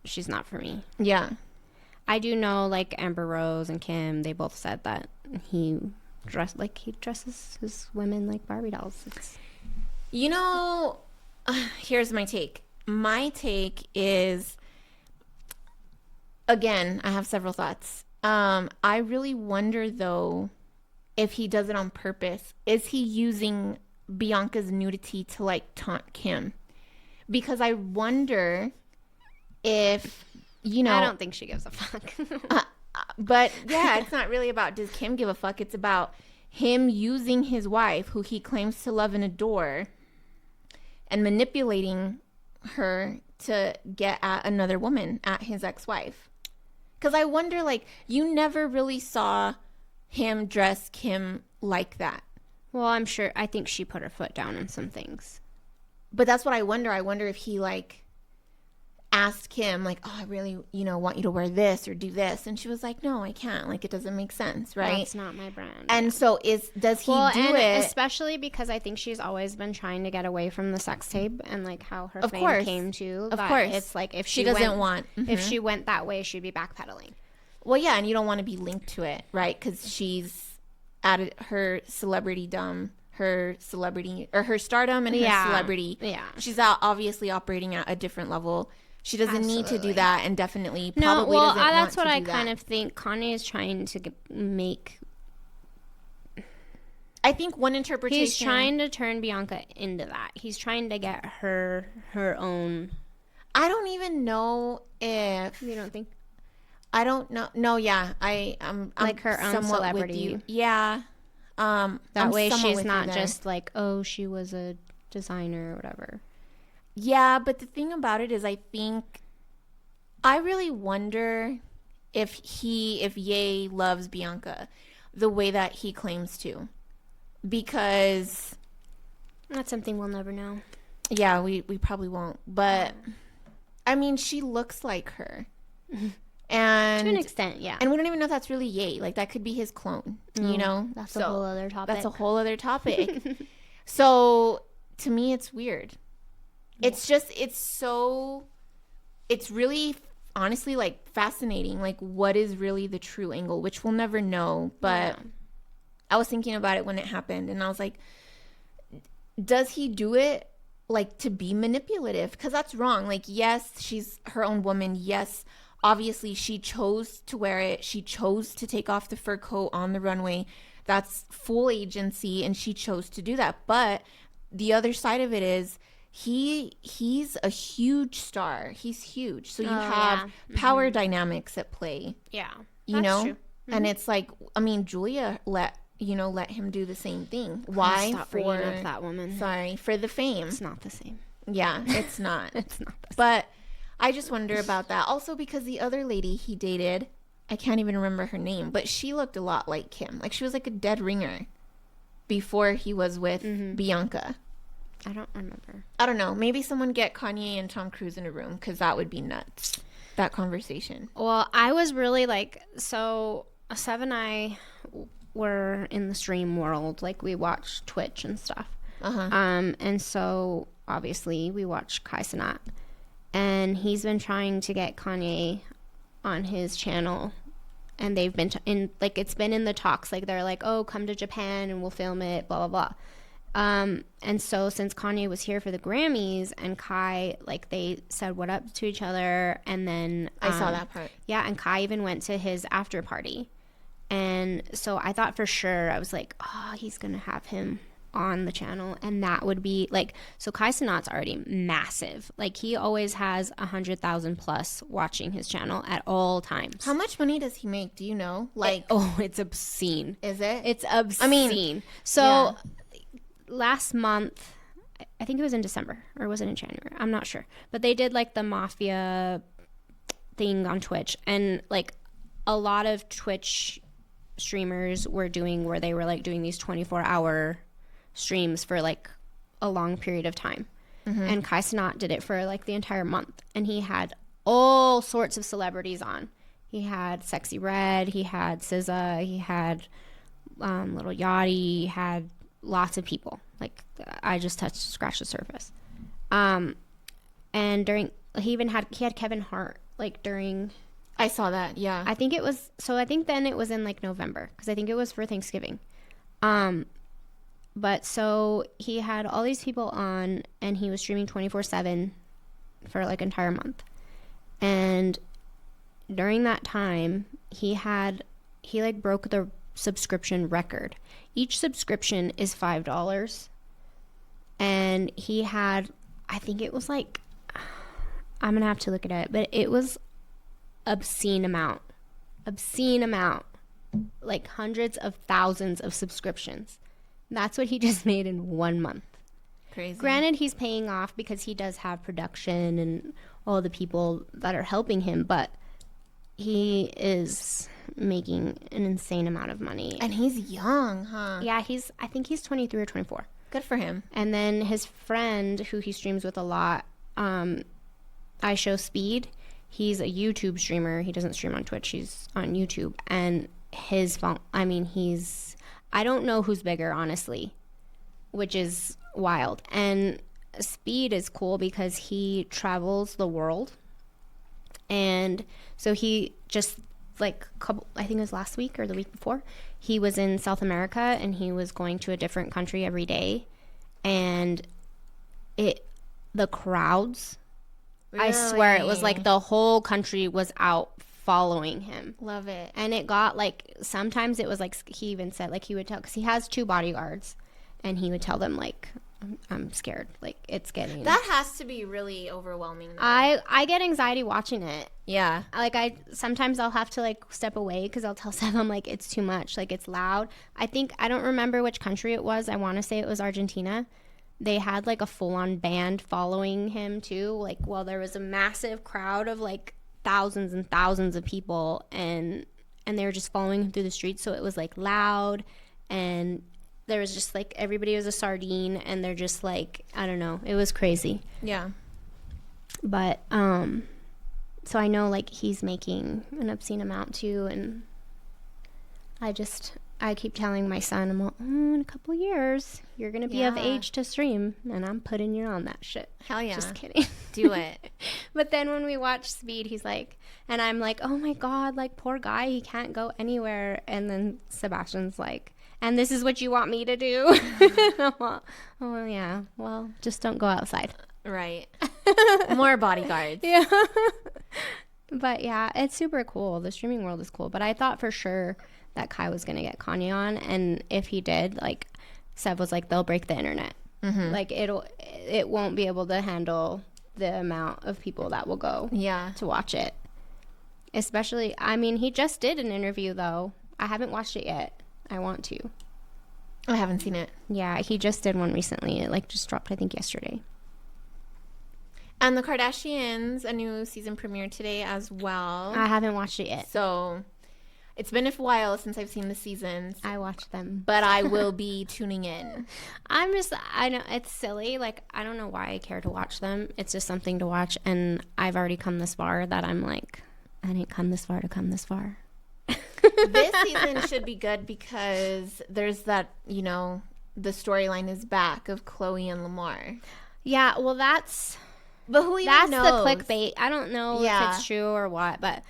she's not for me. Yeah. I do know, like, Amber Rose and Kim, they both said that he dresses his women like Barbie dolls. Here's my take. My take is, again, I have several thoughts. I really wonder, though, if he does it on purpose. Is he using Bianca's nudity to, like, taunt Kim? Because I wonder if, I don't think she gives a fuck. But, yeah, it's not really about does Kim give a fuck. It's about him using his wife, who he claims to love and adore, and manipulating her to get at another woman, at his ex-wife. Because I wonder, like, you never really saw him dress Kim like that. Well, I think she put her foot down on some things. But that's what I wonder. I wonder if he like asked Kim like, oh, I really, want you to wear this or do this. And she was like, no, I can't. Like, it doesn't make sense, right? That's not my brand. And so does he do it? Especially because I think she's always been trying to get away from the sex tape and like how her fame came to. Of course. It's like if she doesn't want. If she went that way, she'd be backpedaling. Well, yeah, and you don't want to be linked to it, right? Because she's added her stardom and her celebrity. Yeah. She's obviously operating at a different level. She doesn't need to do that, and definitely probably doesn't want to do that. That's what I kind of think Kanye is trying to make. I think one interpretation. He's trying to turn Bianca into that. He's trying to get her own. I don't even know if you don't think. I don't know. No, yeah, I'm like her own celebrity. Yeah. That way she's not just like, oh, she was a designer or whatever. Yeah, but the thing about it is I really wonder if Ye loves Bianca the way that he claims to. Because that's something we'll never know. Yeah, we probably won't. But I mean, she looks like her. And to an extent, yeah. And we don't even know if that's really Ye. Like, that could be his clone, That's a whole other topic. That's a whole other topic. So, to me, it's weird. It's just, it's really, honestly, like, fascinating. Like, what is really the true angle, which we'll never know. But I was thinking about it when it happened, and I was like, does he do it, like, to be manipulative? Because that's wrong. Like, yes, she's her own woman. Yes, obviously, she chose to wear it. She chose to take off the fur coat on the runway. That's full agency, and she chose to do that. But the other side of it is, he's a huge star. He's huge. So you have power dynamics at play. Yeah. True. Mm-hmm. And it's like, I mean, Julia let him do the same thing. Why? Stop bringing up that woman. Sorry, for the fame. It's not the same. Yeah, it's not. It's not the same. But I just wonder about that. Also because the other lady he dated, I can't even remember her name, but she looked a lot like Kim. Like, she was like a dead ringer before he was with Bianca. I don't remember. I don't know. Maybe someone get Kanye and Tom Cruise in a room, because that would be nuts, that conversation. Well, I was really like, so Sev and I were in the stream world. Like, we watched Twitch and stuff. And so obviously we watched cenat. And he's been trying to get Kanye on his channel. And they've been it's been in the talks. Like, they're like, oh, come to Japan and we'll film it, blah, blah, blah. And so since Kanye was here for the Grammys and Kai, like, they said what up to each other, and then I saw that part. Yeah, and Kai even went to his after party. And so I thought for sure, I was like, oh, he's gonna have him on the channel, and that would be like, so cenat's already massive. Like, he always has 100,000 plus watching his channel at all times. How much money does he make? Do you know? Like, it's obscene. Is it? It's obscene. I mean, so last month, I think it was in December, or was it in January? I'm not sure. But they did like the mafia thing on Twitch, and like a lot of Twitch streamers were doing where they were like doing these 24-hour streams for like a long period of time. And cenat did it for like the entire month, and he had all sorts of celebrities on. He had Sexy Red, he had SZA, he had Little Yachty, he had lots of people. Like, I just scratched the surface. And during, he had Kevin Hart, like, during, I saw that. Yeah, I think then it was in like November, because I think it was for Thanksgiving. But so he had all these people on, and he was streaming 24/7 for like entire month. And during that time, he like broke the subscription record. Each subscription is $5, and he had, I think it was like, I'm gonna have to look at it, but it was obscene amount, like hundreds of thousands of subscriptions. That's what he just made in 1 month. Crazy. Granted, he's paying off because he does have production and all the people that are helping him, but he is making an insane amount of money. And he's young, huh? Yeah, I think he's 23 or 24. Good for him. And then his friend, who he streams with a lot, I Show Speed, he's a YouTube streamer. He doesn't stream on Twitch. He's on YouTube. And I don't know who's bigger, honestly, which is wild. And Speed is cool because he travels the world. And so he just, I think it was last week or the week before, he was in South America and he was going to a different country every day. And the crowds, really? I swear it was like the whole country was out following him. Love it. And it got sometimes it was he even said he would tell, because he has 2 bodyguards, and he would tell them I'm scared, it's getting, that has to be really overwhelming though. I get anxiety watching it. Yeah. Sometimes I'll have to step away because I'll tell Seb, I'm it's too much, it's loud. I don't remember which country it was. I want to say it was Argentina. They had a full-on band following him too, while there was a massive crowd of thousands and thousands of people, and they were just following him through the streets. So it was loud, and there was just everybody was a sardine, and they're just I don't know, it was crazy. Yeah. But so I know he's making an obscene amount too, and I keep telling my son, in a couple years you're gonna be of age to stream, and I'm putting you on that shit. Hell yeah. Just kidding. Do it. But then when we watch Speed, he's and I'm oh my god, poor guy, he can't go anywhere. And then Sebastian's and this is what you want me to do? Oh yeah, well, just don't go outside. Right. More bodyguards. Yeah. But yeah, it's super cool. The streaming world is cool. But I thought for sure that Kai was going to get Kanye on. And if he did, Seb was they'll break the internet. Mm-hmm. It won't be able to handle the amount of people that will go to watch it. Especially, he just did an interview, though. I haven't watched it yet. I want to. I haven't seen it. Yeah, he just did one recently. It just dropped, I think, yesterday. And the Kardashians, a new season premiered today as well. I haven't watched it yet. So it's been a while since I've seen the seasons. I watched them. But I will be tuning in. I know it's silly. I don't know why I care to watch them. It's just something to watch. And I've already come this far that I'm I didn't come this far to come this far. This season should be good because there's that, the storyline is back of Chloe and Lamar. Yeah, well, but who even knows? That's the clickbait. I don't know if it's true or what, but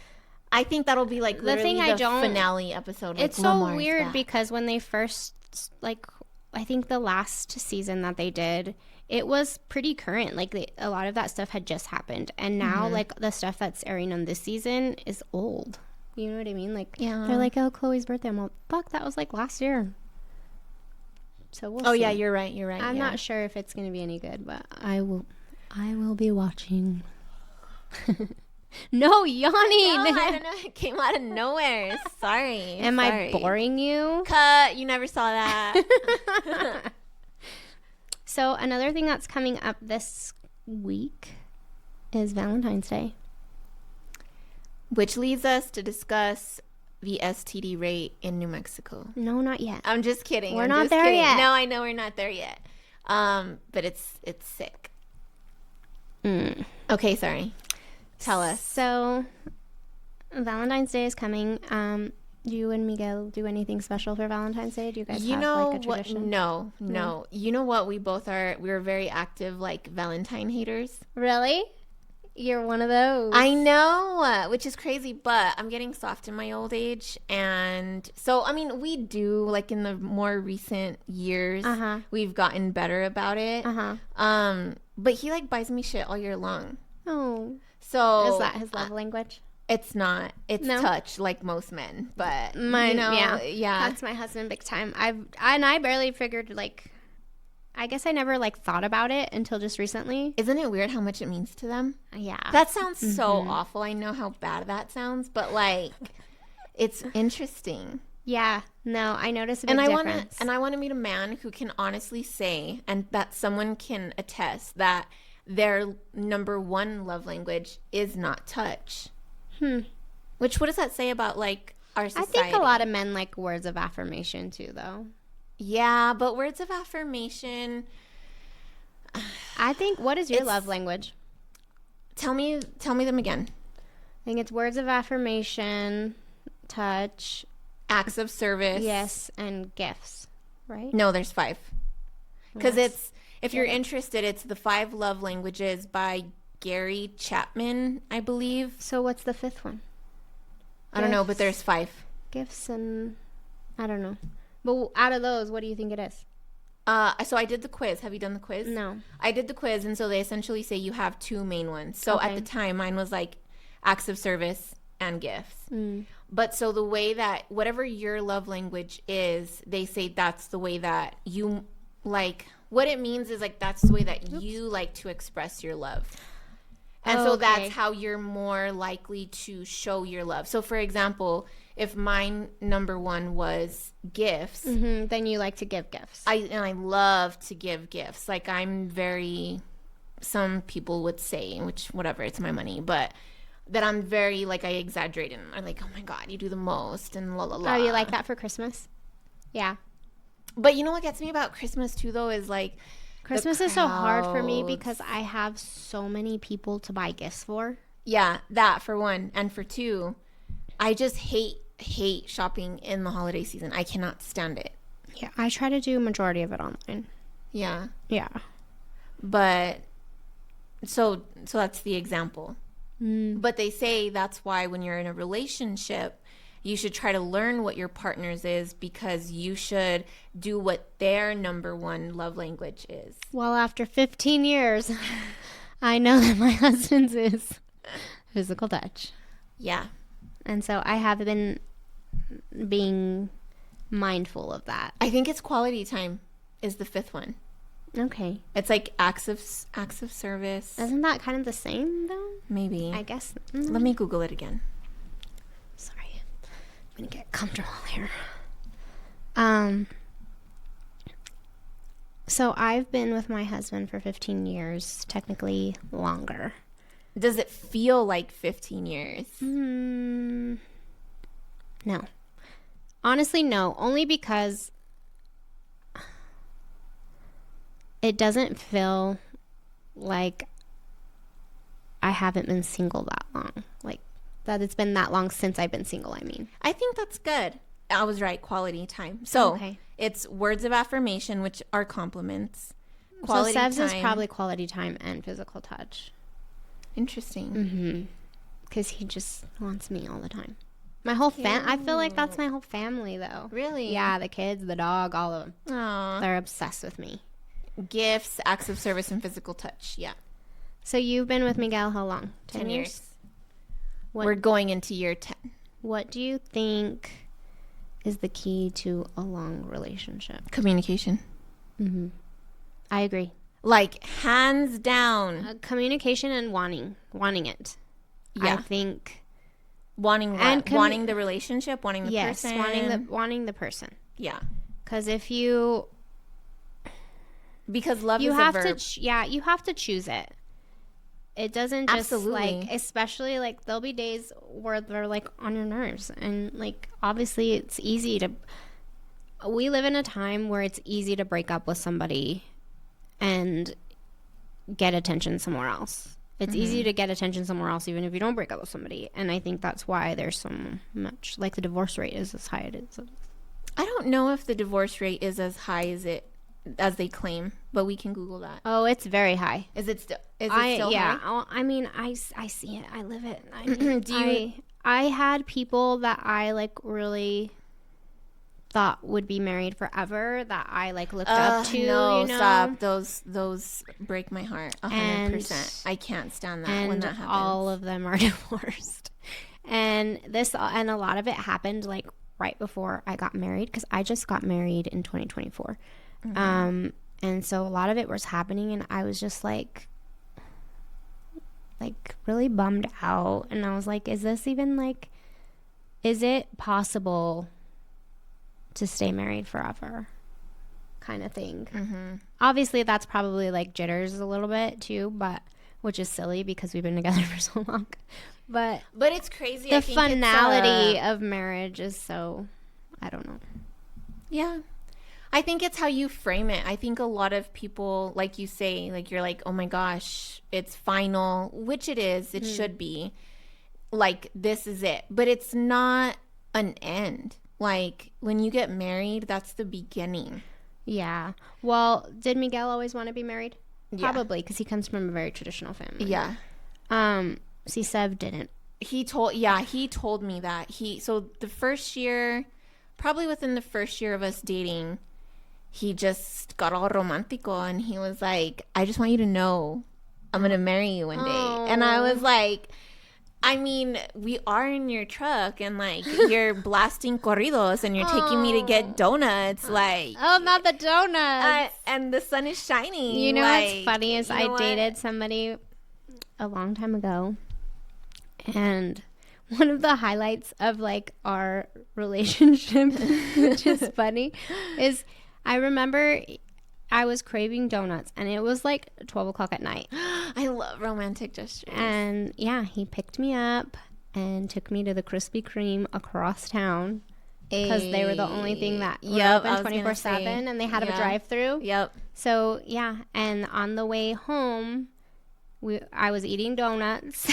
I think that'll be the finale episode. It's so weird because when they first, I think the last season that they did, it was pretty current. A lot of that stuff had just happened, and now the stuff that's airing on this season is old. You know what I mean? They're oh, Chloe's birthday. I'm fuck, that was last year. So we'll see. Oh yeah, you're right. I'm not sure if it's going to be any good, but I will be watching. No yawning. No, I don't know. It came out of nowhere. Sorry. Am I boring you? Cut. You never saw that. So another thing that's coming up this week is Valentine's Day. Which leads us to discuss the STD rate in New Mexico. No, not yet. I'm just kidding. We're not there yet. No, I know we're not there yet. But it's sick. Okay, sorry. Tell us. So, Valentine's Day is coming. Do you and Miguel do anything special for Valentine's Day? Do you guys have a tradition? No. You know what? We're very active, Valentine haters. Really? You're one of those. I know, which is crazy, but I'm getting soft in my old age. And so, we do, in the more recent years, we've gotten better about it. But he, buys me shit all year long. Oh. So. Is that his love language? It's not. It's touch, like most men. But, yeah. That's my husband big time. I barely figured, I guess I never thought about it until just recently. Isn't it weird how much it means to them? Yeah. That sounds so awful. I know how bad that sounds, but it's interesting. Yeah. No, I notice a big difference. I want to meet a man who can honestly say, and that someone can attest, that their number one love language is not touch. Which, what does that say about our society. I think a lot of men like words of affirmation too, though. Yeah, but words of affirmation. I think, what is your love language? Tell me them again. I think it's words of affirmation, touch, acts of service. Yes, and gifts, right? No, there's 5. Because if you're interested, it's the 5 love languages by Gary Chapman, I believe. So what's the 5th one? I don't know, but there's 5. Gifts and I don't know. But out of those, what do you think it is? So I did the quiz. Have you done the quiz? No. I did the quiz, and so they essentially say you have 2 main ones. So at the time, mine was like acts of service and gifts. But so the way that whatever your love language is, they say that's the way that you like. What it means is like that's the way that you like to express your love. And so that's how you're more likely to show your love. So for example, if mine number 1 was gifts, then you like to give gifts. I love to give gifts. Like I'm very, some people would say, which whatever, it's my money, but that I'm very like I exaggerate and I'm like, oh my God, you do the most and la la la. Oh, you like that for Christmas? Yeah. But you know what gets me about Christmas too though is like Christmas is so hard for me because I have so many people to buy gifts for. Yeah, that for 1. And for 2, I just hate shopping in the holiday season. I cannot stand it. Yeah, I try to do a majority of it online. Yeah. Yeah. But so that's the example. But they say that's why when you're in a relationship, you should try to learn what your partner's is because you should do what their number 1 love language is. Well, after 15 years, I know that my husband's is physical touch. Yeah. And so I have been being mindful of that. I think it's quality time is the 5th one. Okay. It's like acts of service. Isn't that kind of the same though? Maybe. I guess. Let me Google it again. Sorry. I'm going to get comfortable here. So I've been with my husband for 15 years, technically longer. Does it feel like 15 years? No. Honestly, no. Only because it doesn't feel like I haven't been single that long. Like, that it's been that long since I've been single, I mean. I think that's good. I was right. Quality time. So it's words of affirmation, which are compliments. Quality so Sev's time. is probably quality time and physical touch. Interesting. Because he just wants me all the time. My whole I feel like that's my whole family, though. Really? Yeah, the kids, the dog, all of them. Aww. They're obsessed with me. Gifts, acts of service, and physical touch. Yeah. So you've been with Miguel how long? 10 years. What, We're going into year 10. What do you think is the key to a long relationship? Communication. I agree. Like, hands down. Communication and wanting it. Yeah. I think wanting what? And wanting the relationship, wanting the person. Yes, wanting the person. Yeah. Because if you... Because love you is have a verb. You have to choose it. It doesn't just Absolutely. like, especially like there'll be days where they're like on your nerves, and like obviously it's easy to. We live in a time where it's easy to break up with somebody and get attention somewhere else. It's easy to get attention somewhere else even if you don't break up with somebody, and I think that's why there's so much, like the divorce rate is as high as it is. I don't know if the divorce rate is as high as they claim, but we can Google that. Oh, it's very high. Is it still high? Yeah. I mean, I see it. I live it. I had people that I like really thought would be married forever that I like looked up to. No, you know? Stop. Those break my heart 100%. I can't stand that when that happens. All of them are divorced. And a lot of it happened like right before I got married, because I just got married in 2024. And so a lot of it was happening, and I was just like really bummed out, and I was like, is this even like, is it possible to stay married forever, kind of thing. Obviously that's probably like jitters a little bit too, but which is silly because we've been together for so long, But it's crazy. The finality of marriage is so, I don't know. Yeah. I think it's how you frame it. I think a lot of people, like you say, like you're like, oh my gosh, it's final, which it is. It should be. Like, this is it. But it's not an end. Like, when you get married, that's the beginning. Yeah. Well, did Miguel always want to be married? Probably, because he comes from a very traditional family. Yeah. See, Sev didn't. He told me that. So the first year, probably within the first year of us dating, he just got all romantico and he was like, I just want you to know I'm going to marry you one day. And I was like, I mean, we are in your truck and like you're blasting corridos and you're taking me to get donuts. Like, oh, not the donuts. And the sun is shining. You know like, what's funny is I dated somebody a long time ago, and one of the highlights of like our relationship, which is funny, is I remember I was craving donuts and it was like 12 o'clock at night. I love romantic gestures. And yeah, he picked me up and took me to the Krispy Kreme across town because they were the only thing that were open 24/7 and they had a drive-through. Yep. So yeah, and on the way home, I was eating donuts.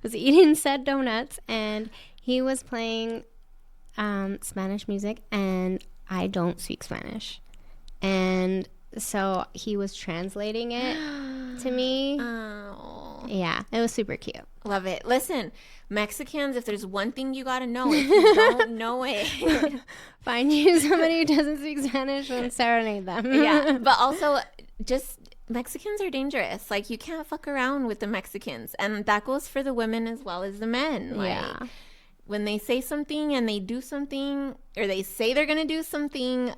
was eating said donuts, and he was playing Spanish music, and I don't speak Spanish. And so he was translating it to me. Oh. Yeah, it was super cute. Love it. Listen, Mexicans, if there's one thing you got to know, if you don't know it, find you somebody who doesn't speak Spanish and serenade them. Yeah, but also just Mexicans are dangerous. Like, you can't fuck around with the Mexicans. And that goes for the women as well as the men. Like, yeah. When they say something and they do something, or they say they're going to do something,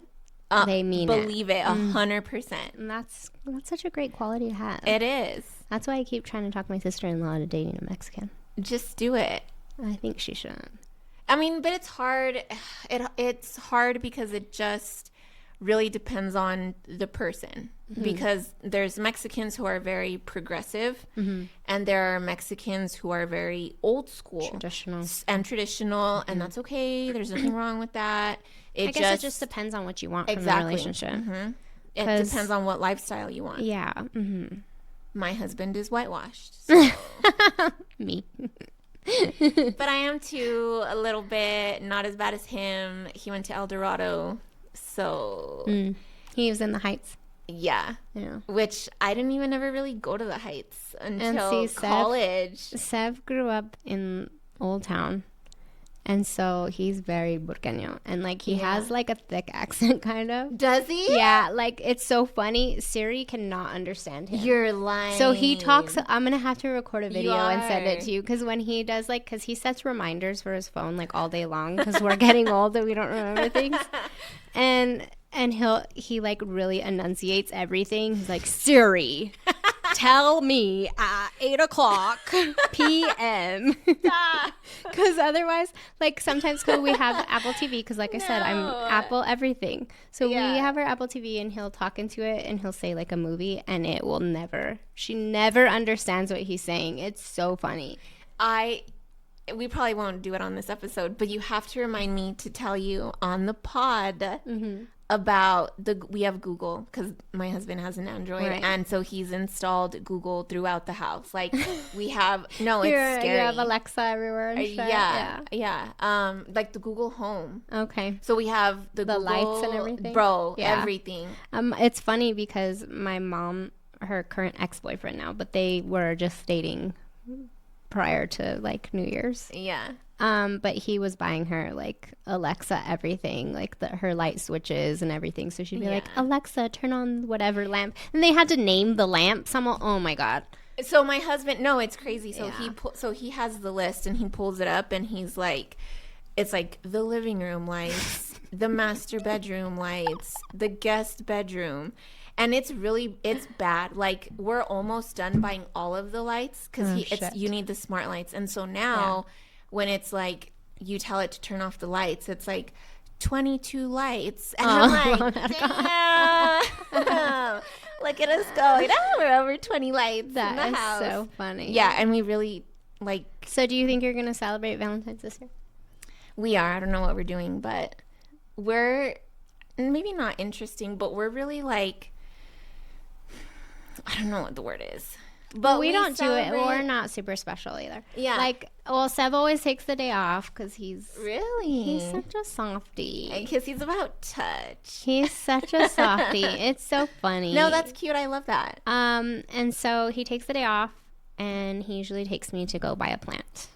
they mean believe it 100%. And that's such a great quality to have. It is. That's why I keep trying to talk my sister-in-law into dating a Mexican. Just do it. I think she should. I mean, but it's hard. It's hard because it just really depends on the person. Mm-hmm. Because there's Mexicans who are very progressive, and there are Mexicans who are very old school, traditional, and that's okay. There's nothing wrong with that. I guess it just depends on what you want from the relationship. Mm-hmm. It depends on what lifestyle you want. Yeah. Mm-hmm. My husband is whitewashed. So. Me. But I am too, a little bit, not as bad as him. He went to El Dorado, so. He was in the Heights. Yeah. Which I didn't even ever really go to the Heights until college. Sev grew up in Old Town. And so he's very burqueño. And, like, he has, like, a thick accent, kind of. Does he? Yeah. Like, it's so funny. Siri cannot understand him. You're lying. So he talks. I'm going to have to record a video and send it to you. Because when he does, like, because he sets reminders for his phone, like, all day long. Because we're getting old and we don't remember things. And he, like, really enunciates everything. He's like, Siri, tell me at 8:00 p.m. Because otherwise, like, sometimes we have Apple TV, because like I said, I'm Apple everything. So we have our Apple TV, and he'll talk into it, and he'll say, like, a movie, and she never understands what he's saying. It's so funny. We probably won't do it on this episode, but you have to remind me to tell you on the pod about we have Google, because my husband has an Android, and so he's installed Google throughout the house. Like, we have it's scary. You have Alexa everywhere and shit. Yeah. Like the Google Home. Okay. So we have the Google, lights and everything. Bro, everything. It's funny because my mom, her current ex-boyfriend now, but they were just dating prior to, like, New Year's. Yeah. But he was buying her, like, Alexa everything, like her light switches and everything. So she'd be like, Alexa, turn on whatever lamp. And they had to name the lamp. Oh my God. So my husband, no, it's crazy. So he has the list, and he pulls it up, and he's like, it's like the living room lights, the master bedroom lights, the guest bedroom. And it's bad. Like, we're almost done buying all of the lights, because you need the smart lights. And so now when it's like you tell it to turn off the lights, it's like 22 lights. And I'm like, damn. Look at us go. We're over 20 lights in the house. That is so funny. Yeah, and we really like. So do you think you're going to celebrate Valentine's this year? We are. I don't know what we're doing, but we're maybe not interesting, but we're really like, I don't know what the word is. But we don't do it. We're not super special either. Yeah. Like, well, Sev always takes the day off because he's such a softie. Because he's about touch. He's such a softie. It's so funny. No, that's cute. I love that. And so he takes the day off, and he usually takes me to go buy a plant.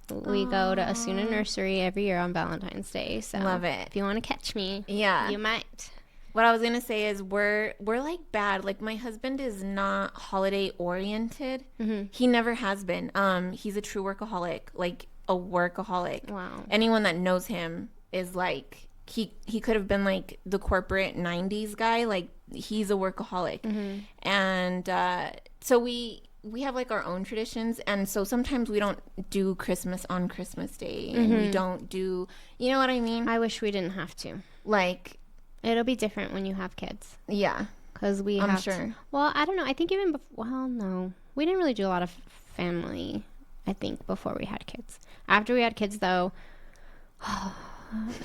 We go to Asuna Nursery every year on Valentine's Day. So love it. If you want to catch me, you might. What I was gonna say is we're like bad. Like my husband is not holiday oriented. Mm-hmm. He never has been. He's a true workaholic, like a workaholic. Wow. Anyone that knows him is like he could have been like the corporate '90s guy. Like he's a workaholic, and so we have like our own traditions, and so sometimes we don't do Christmas on Christmas Day, and we don't do, you know what I mean? I wish we didn't have to. Like. It'll be different when you have kids. Yeah. Because I'm sure. Well, I don't know. I think even before, well, no. We didn't really do a lot of family, I think, before we had kids. After we had kids, though,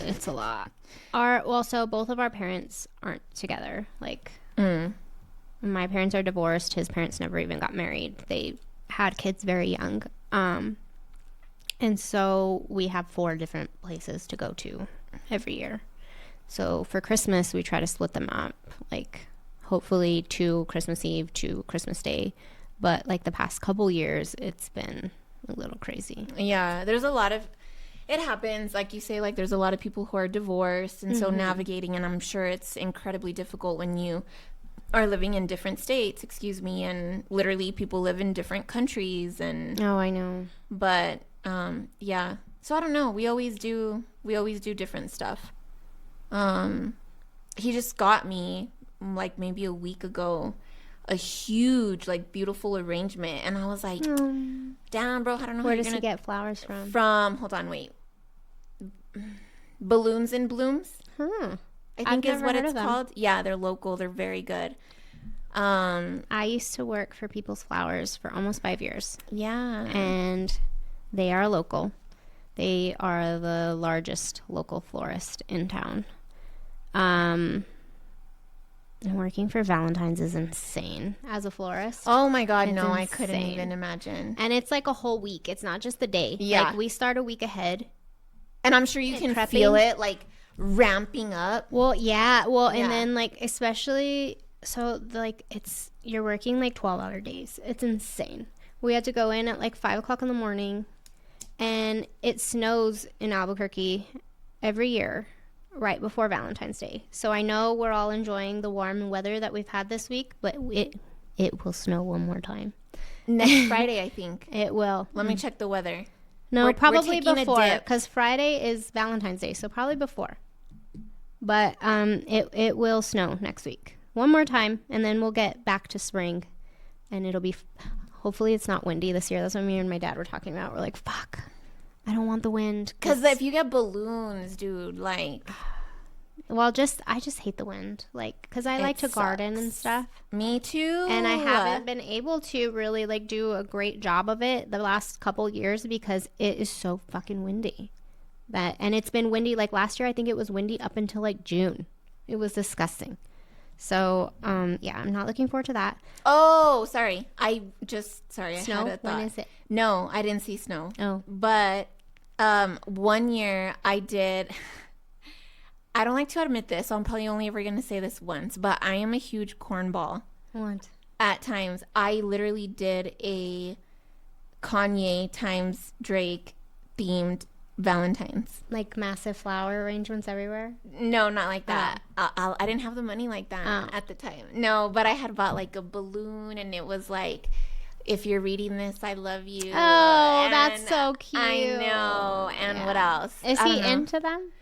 it's a lot. So both of our parents aren't together. Like, my parents are divorced. His parents never even got married. They had kids very young. And so we have 4 different places to go to every year. So for Christmas, we try to split them up, like hopefully 2 Christmas Eve, 2 Christmas Day. But like the past couple years, it's been a little crazy. Yeah, there's a lot of, it happens, like you say, like there's a lot of people who are divorced. And so navigating, and I'm sure it's incredibly difficult when you are living in different states, and literally people live in different countries. And oh, I know. But yeah, so I don't know. We always do different stuff. He just got me like maybe a week ago a huge like beautiful arrangement, and I was like, damn, bro, I don't know where does he get flowers from hold on, wait, Balloons and Blooms, I think is what it's called. Yeah, they're local, they're very good. I used to work for People's Flowers for almost 5 years. Yeah. And they are local. They are the largest local florist in town. And working for Valentine's is insane as a florist. Oh my God, no, I couldn't even imagine. And it's like a whole week. It's not just the day. Yeah. Like we start a week ahead. And I'm sure you can feel it like ramping up. Well, yeah. Well, and then like especially, so like you're working like 12-hour days. It's insane. We had to go in at like 5 o'clock in the morning, and it snows in Albuquerque every year right before Valentine's Day. So I know we're all enjoying the warm weather that we've had this week, but it will snow one more time. Next Friday, I think. It will. Let me check the weather. No, probably before, because Friday is Valentine's Day, so probably before. But it will snow next week. One more time, and then we'll get back to spring, and it'll be... Hopefully it's not windy this year. That's what me and my dad were talking about. We're like, fuck, I don't want the wind. Because if you get balloons, dude, like... Well, I just hate the wind. Like, because I like to garden and stuff. Me too. And I haven't been able to really, like, do a great job of it the last couple years because it is so fucking windy. And it's been windy. Like, last year, I think it was windy up until, like, June. It was disgusting. So, yeah, I'm not looking forward to that. Oh, sorry. Snow? I had a thought. When is it? No, I didn't see snow. Oh. But one year I did... I don't like to admit this, so I'm probably only ever going to say this once, but I am a huge cornball. What? At times. I literally did a Kanye times Drake themed Valentine's. Like massive flower arrangements everywhere? No, not like that. I didn't have the money like that at the time. No, but I had bought like a balloon, and it was like, if you're reading this, I love you. Oh, that's so cute. I know. And what else? Is he into them?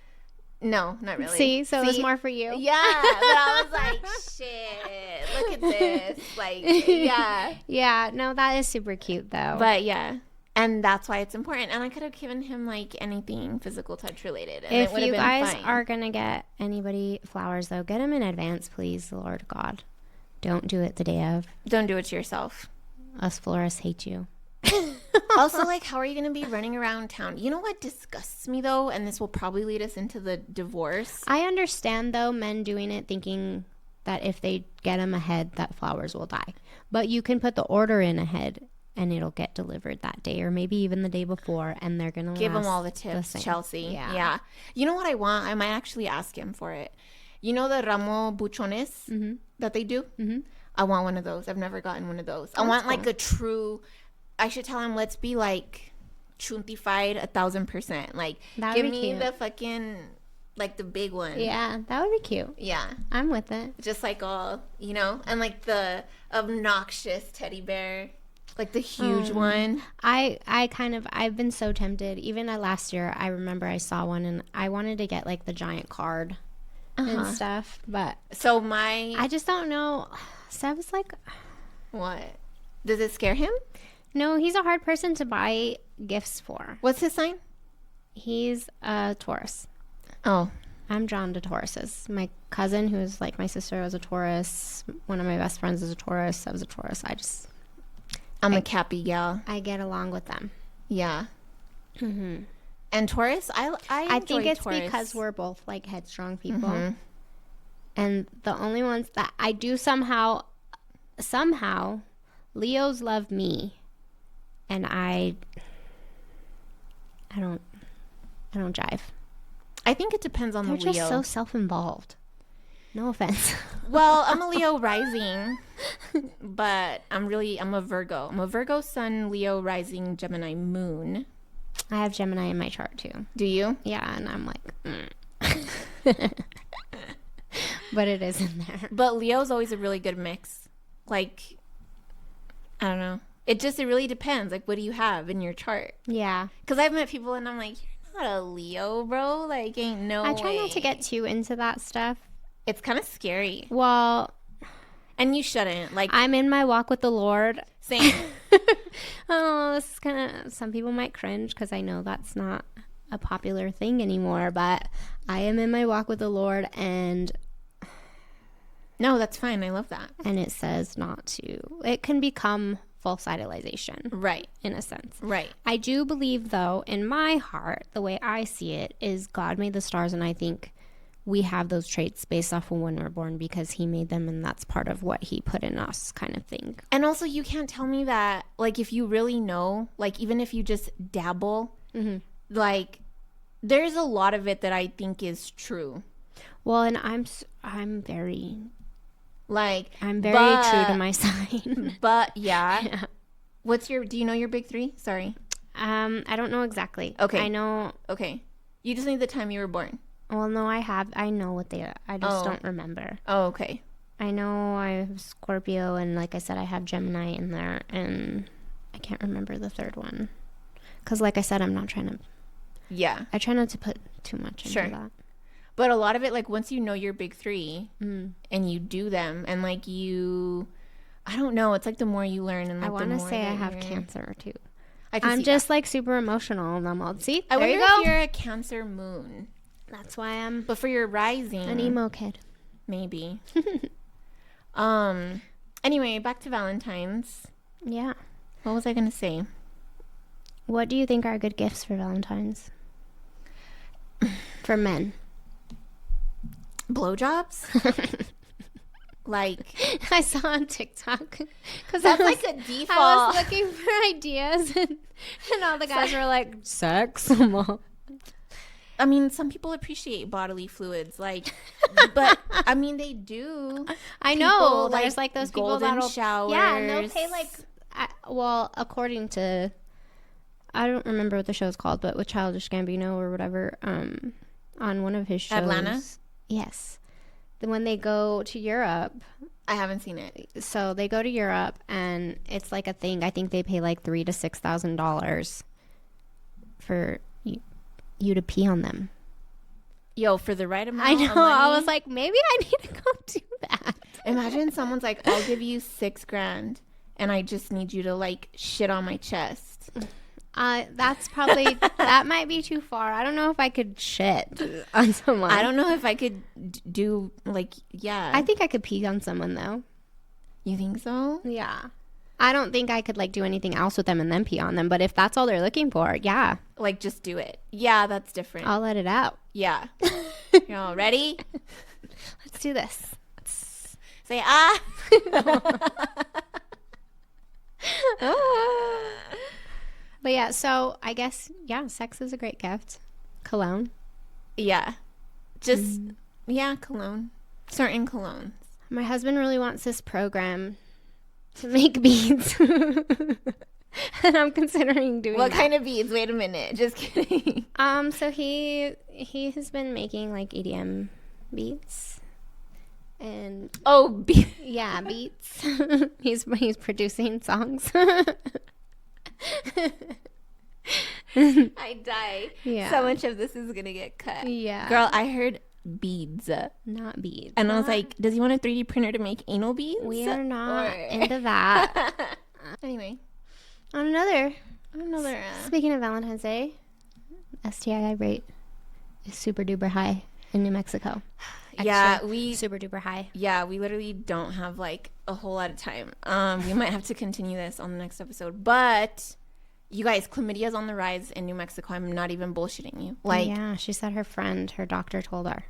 No, not really. See, so it was more for you. Yeah, but I was like, shit, look at this. Like, yeah. Yeah, no, that is super cute, though. But, yeah. And that's why it's important. And I could have given him, like, anything physical touch related. And if you guys are going to get anybody flowers, though, get them in advance, please, Lord God. Don't do it the day of. Don't do it to yourself. Us florists hate you. Also, like, how are you going to be running around town? You know what disgusts me, though? And this will probably lead us into the divorce. I understand, though, men doing it thinking that if they get them ahead, that flowers will die. But you can put the order in ahead, and it'll get delivered that day or maybe even the day before, and they're going to give him all the tips, Chelsea. Yeah. You know what I want? I might actually ask him for it. You know the ramo buchones that they do? Mm-hmm. I want one of those. I've never gotten one of those. I want like a true... I should tell him, let's be like chuntified 1,000%. Like, give me the fucking, like the big one. Yeah, that would be cute. Yeah. I'm with it. Just like all, you know, and like the obnoxious teddy bear, like the huge one. I've been so tempted. Even last year, I remember I saw one and I wanted to get like the giant card and stuff. But I just don't know. Seb's like, what? Does it scare him? No, he's a hard person to buy gifts for. What's his sign? He's a Taurus. Oh. I'm drawn to Tauruses. My cousin, who is like my sister, was a Taurus. One of my best friends is a Taurus. I was a Taurus. I'm a Cappy gal. I get along with them. Yeah. Mm-hmm. And Taurus, I think it's Taurus. because we're both like headstrong people. Mm-hmm. And the only ones that I do somehow, Leos love me. And I don't jive. I think it depends on the Leo. They're just so self-involved. No offense. Well, I'm a Leo rising, but I'm a Virgo. I'm a Virgo sun, Leo rising, Gemini moon. I have Gemini in my chart too. Do you? Yeah, and I'm like, but it is in there. But Leo's always a really good mix. Like, I don't know. It really depends. Like, what do you have in your chart? Yeah. Because I've met people and I'm like, you're not a Leo, bro. Like, ain't no way. I try not to get too into that stuff. It's kind of scary. Well. And you shouldn't. Like, I'm in my walk with the Lord. Same. Oh, this is kind of, some people might cringe because I know that's not a popular thing anymore. But I am in my walk with the Lord and... No, that's fine. I love that. And it says not to. It can become false idolization. Right. In a sense. Right. I do believe, though, in my heart, the way I see it is God made the stars, and I think we have those traits based off of when we're born because he made them, and that's part of what he put in us kind of thing. And also, you can't tell me that, like, if you really know, like, even if you just dabble, like, there's a lot of it that I think is true. Well, and I'm very... Like, I'm very true to my sign. But yeah. Do you know your big three? Sorry. I don't know exactly. Okay. I know. Okay. You just need the time you were born. Well, no, I know what they are. I just don't remember. Oh, okay. I know I have Scorpio, and like I said, I have Gemini in there, and I can't remember the third one. Because like I said, I'm not trying to. Yeah. I try not to put too much into that. But a lot of it, like, once you know your big three and you do them and, like, I don't know. It's like the more you learn and, like, I want to say I have Cancer, too. I'm just, like, super emotional. And I'm all, see, I wonder if you're a Cancer moon. That's why I'm... But for your rising... an emo kid. Maybe. Anyway, back to Valentine's. Yeah. What was I going to say? What do you think are good gifts for Valentine's? For men. Blowjobs? Like, I saw on TikTok because that's like a default. I was looking for ideas and all the guys were like, sex. I mean, some people appreciate bodily fluids, like, but I mean, they do. I know. There's like those people that'll showers. Yeah, and they'll pay like, according to, I don't remember what the show's called, but with Childish Gambino or whatever, on one of his shows. Atlanta? Yes. When they go to Europe. I haven't seen it. So they go to Europe and it's like a thing. I think they pay like $3,000 to $6,000 for you to pee on them. Yo, for the right amount I know. of money? I was like, maybe I need to go do that. Imagine someone's like, I'll give you $6,000 and I just need you to like shit on my chest. That's probably, that might be too far. I don't know if I could shit on someone. I don't know if I could do like, yeah. I think I could pee on someone though. You think so? Yeah. I don't think I could like do anything else with them and then pee on them. But if that's all they're looking for, yeah. Like, just do it. Yeah, that's different. I'll let it out. Yeah. You all ready? Let's do this. Say, ah. But yeah, so I guess, yeah, sex is a great gift. Cologne. Yeah. Just, yeah, cologne. Certain colognes. My husband really wants this program to make beads. And I'm considering doing What that. kind of beads? Wait a minute. Just kidding. So he has been making like EDM beats. And yeah, beats. he's producing songs. I die. Yeah. So much of this is gonna get cut. Yeah. Girl, I heard beads. Not beads. And I was like, does he want a 3D printer to make anal beads? We are not into that. Anyway. On another. Speaking Speaking of Valentine's Day, STI rate is super duper high in New Mexico. Super duper high. Yeah, we literally don't have like a whole lot of time. We might have to continue this on the next episode. But you guys, chlamydia is on the rise in New Mexico. I'm not even bullshitting you. Like, yeah, she said her doctor told her.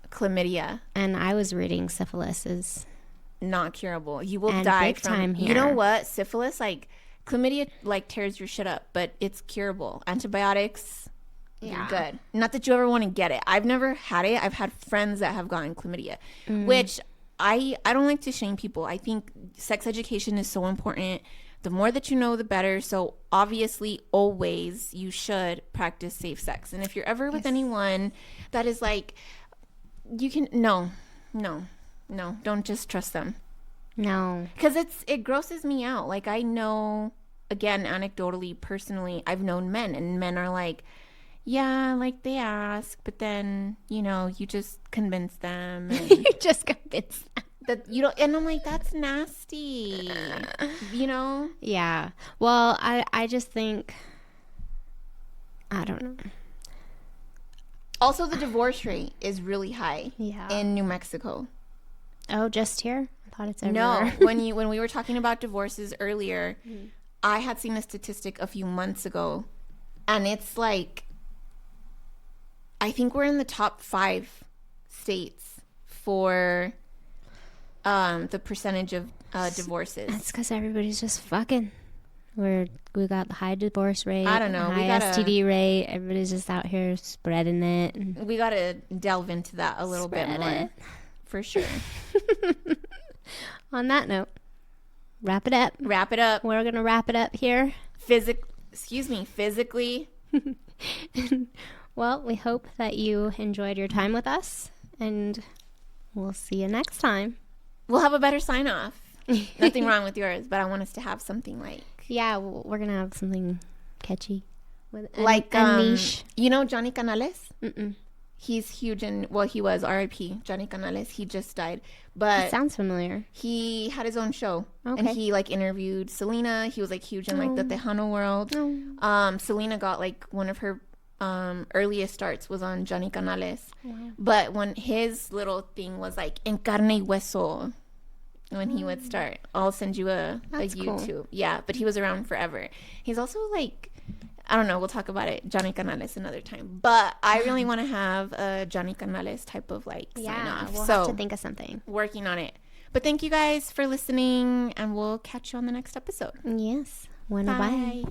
Chlamydia. And I was reading syphilis is not curable. You will die from time here. You know what? Syphilis, like chlamydia, like tears your shit up, but it's curable. Antibiotics. You're good. Not that you ever want to get it. I've never had it. I've had friends that have gotten chlamydia, which I don't like to shame people. I think sex education is so important. The more that you know, the better. So obviously, always you should practice safe sex. And if you're ever with anyone that is like, you can no, don't just trust them. No, because it grosses me out. Like, I know, again, anecdotally, personally, I've known men, and men are like, yeah, like they ask, but then, you know, you just convince them. And you just convince them. that you don't, and I'm like, that's nasty, you know? Yeah. Well, I just think, I don't know. Also, the divorce rate is really high in New Mexico. Oh, just here? I thought it's everywhere. No, when we were talking about divorces earlier, I had seen a statistic a few months ago, and it's like, I think we're in the top 5 states for the percentage of divorces. That's because everybody's just fucking. We got the high divorce rate. I don't know. High STD rate. Everybody's just out here spreading it. We got to delve into that a little bit more. For sure. On that note, wrap it up. We're going to wrap it up here. Physically. Well, we hope that you enjoyed your time with us, and we'll see you next time. We'll have a better sign off. Nothing wrong with yours, but I want us to have something like... Yeah, we're going to have something catchy. With like a niche. You know Johnny Canales? Mm-mm. He's huge he was R.I.P. Johnny Canales. He just died. But it sounds familiar. He had his own show. Okay. And he like interviewed Selena. He was like huge in like the Tejano world. Selena got like one of her earliest starts was on Johnny Canales. Wow. But when his little thing was like en carne y hueso, when he would start, I'll send you a YouTube. Cool. Yeah, but he was around forever. He's also like, I don't know, we'll talk about it, Johnny Canales another time. But I really want to have a Johnny Canales type of like sign off. We'll have to think of something. Working on it. But thank you guys for listening, and we'll catch you on the next episode. Yes. Bye.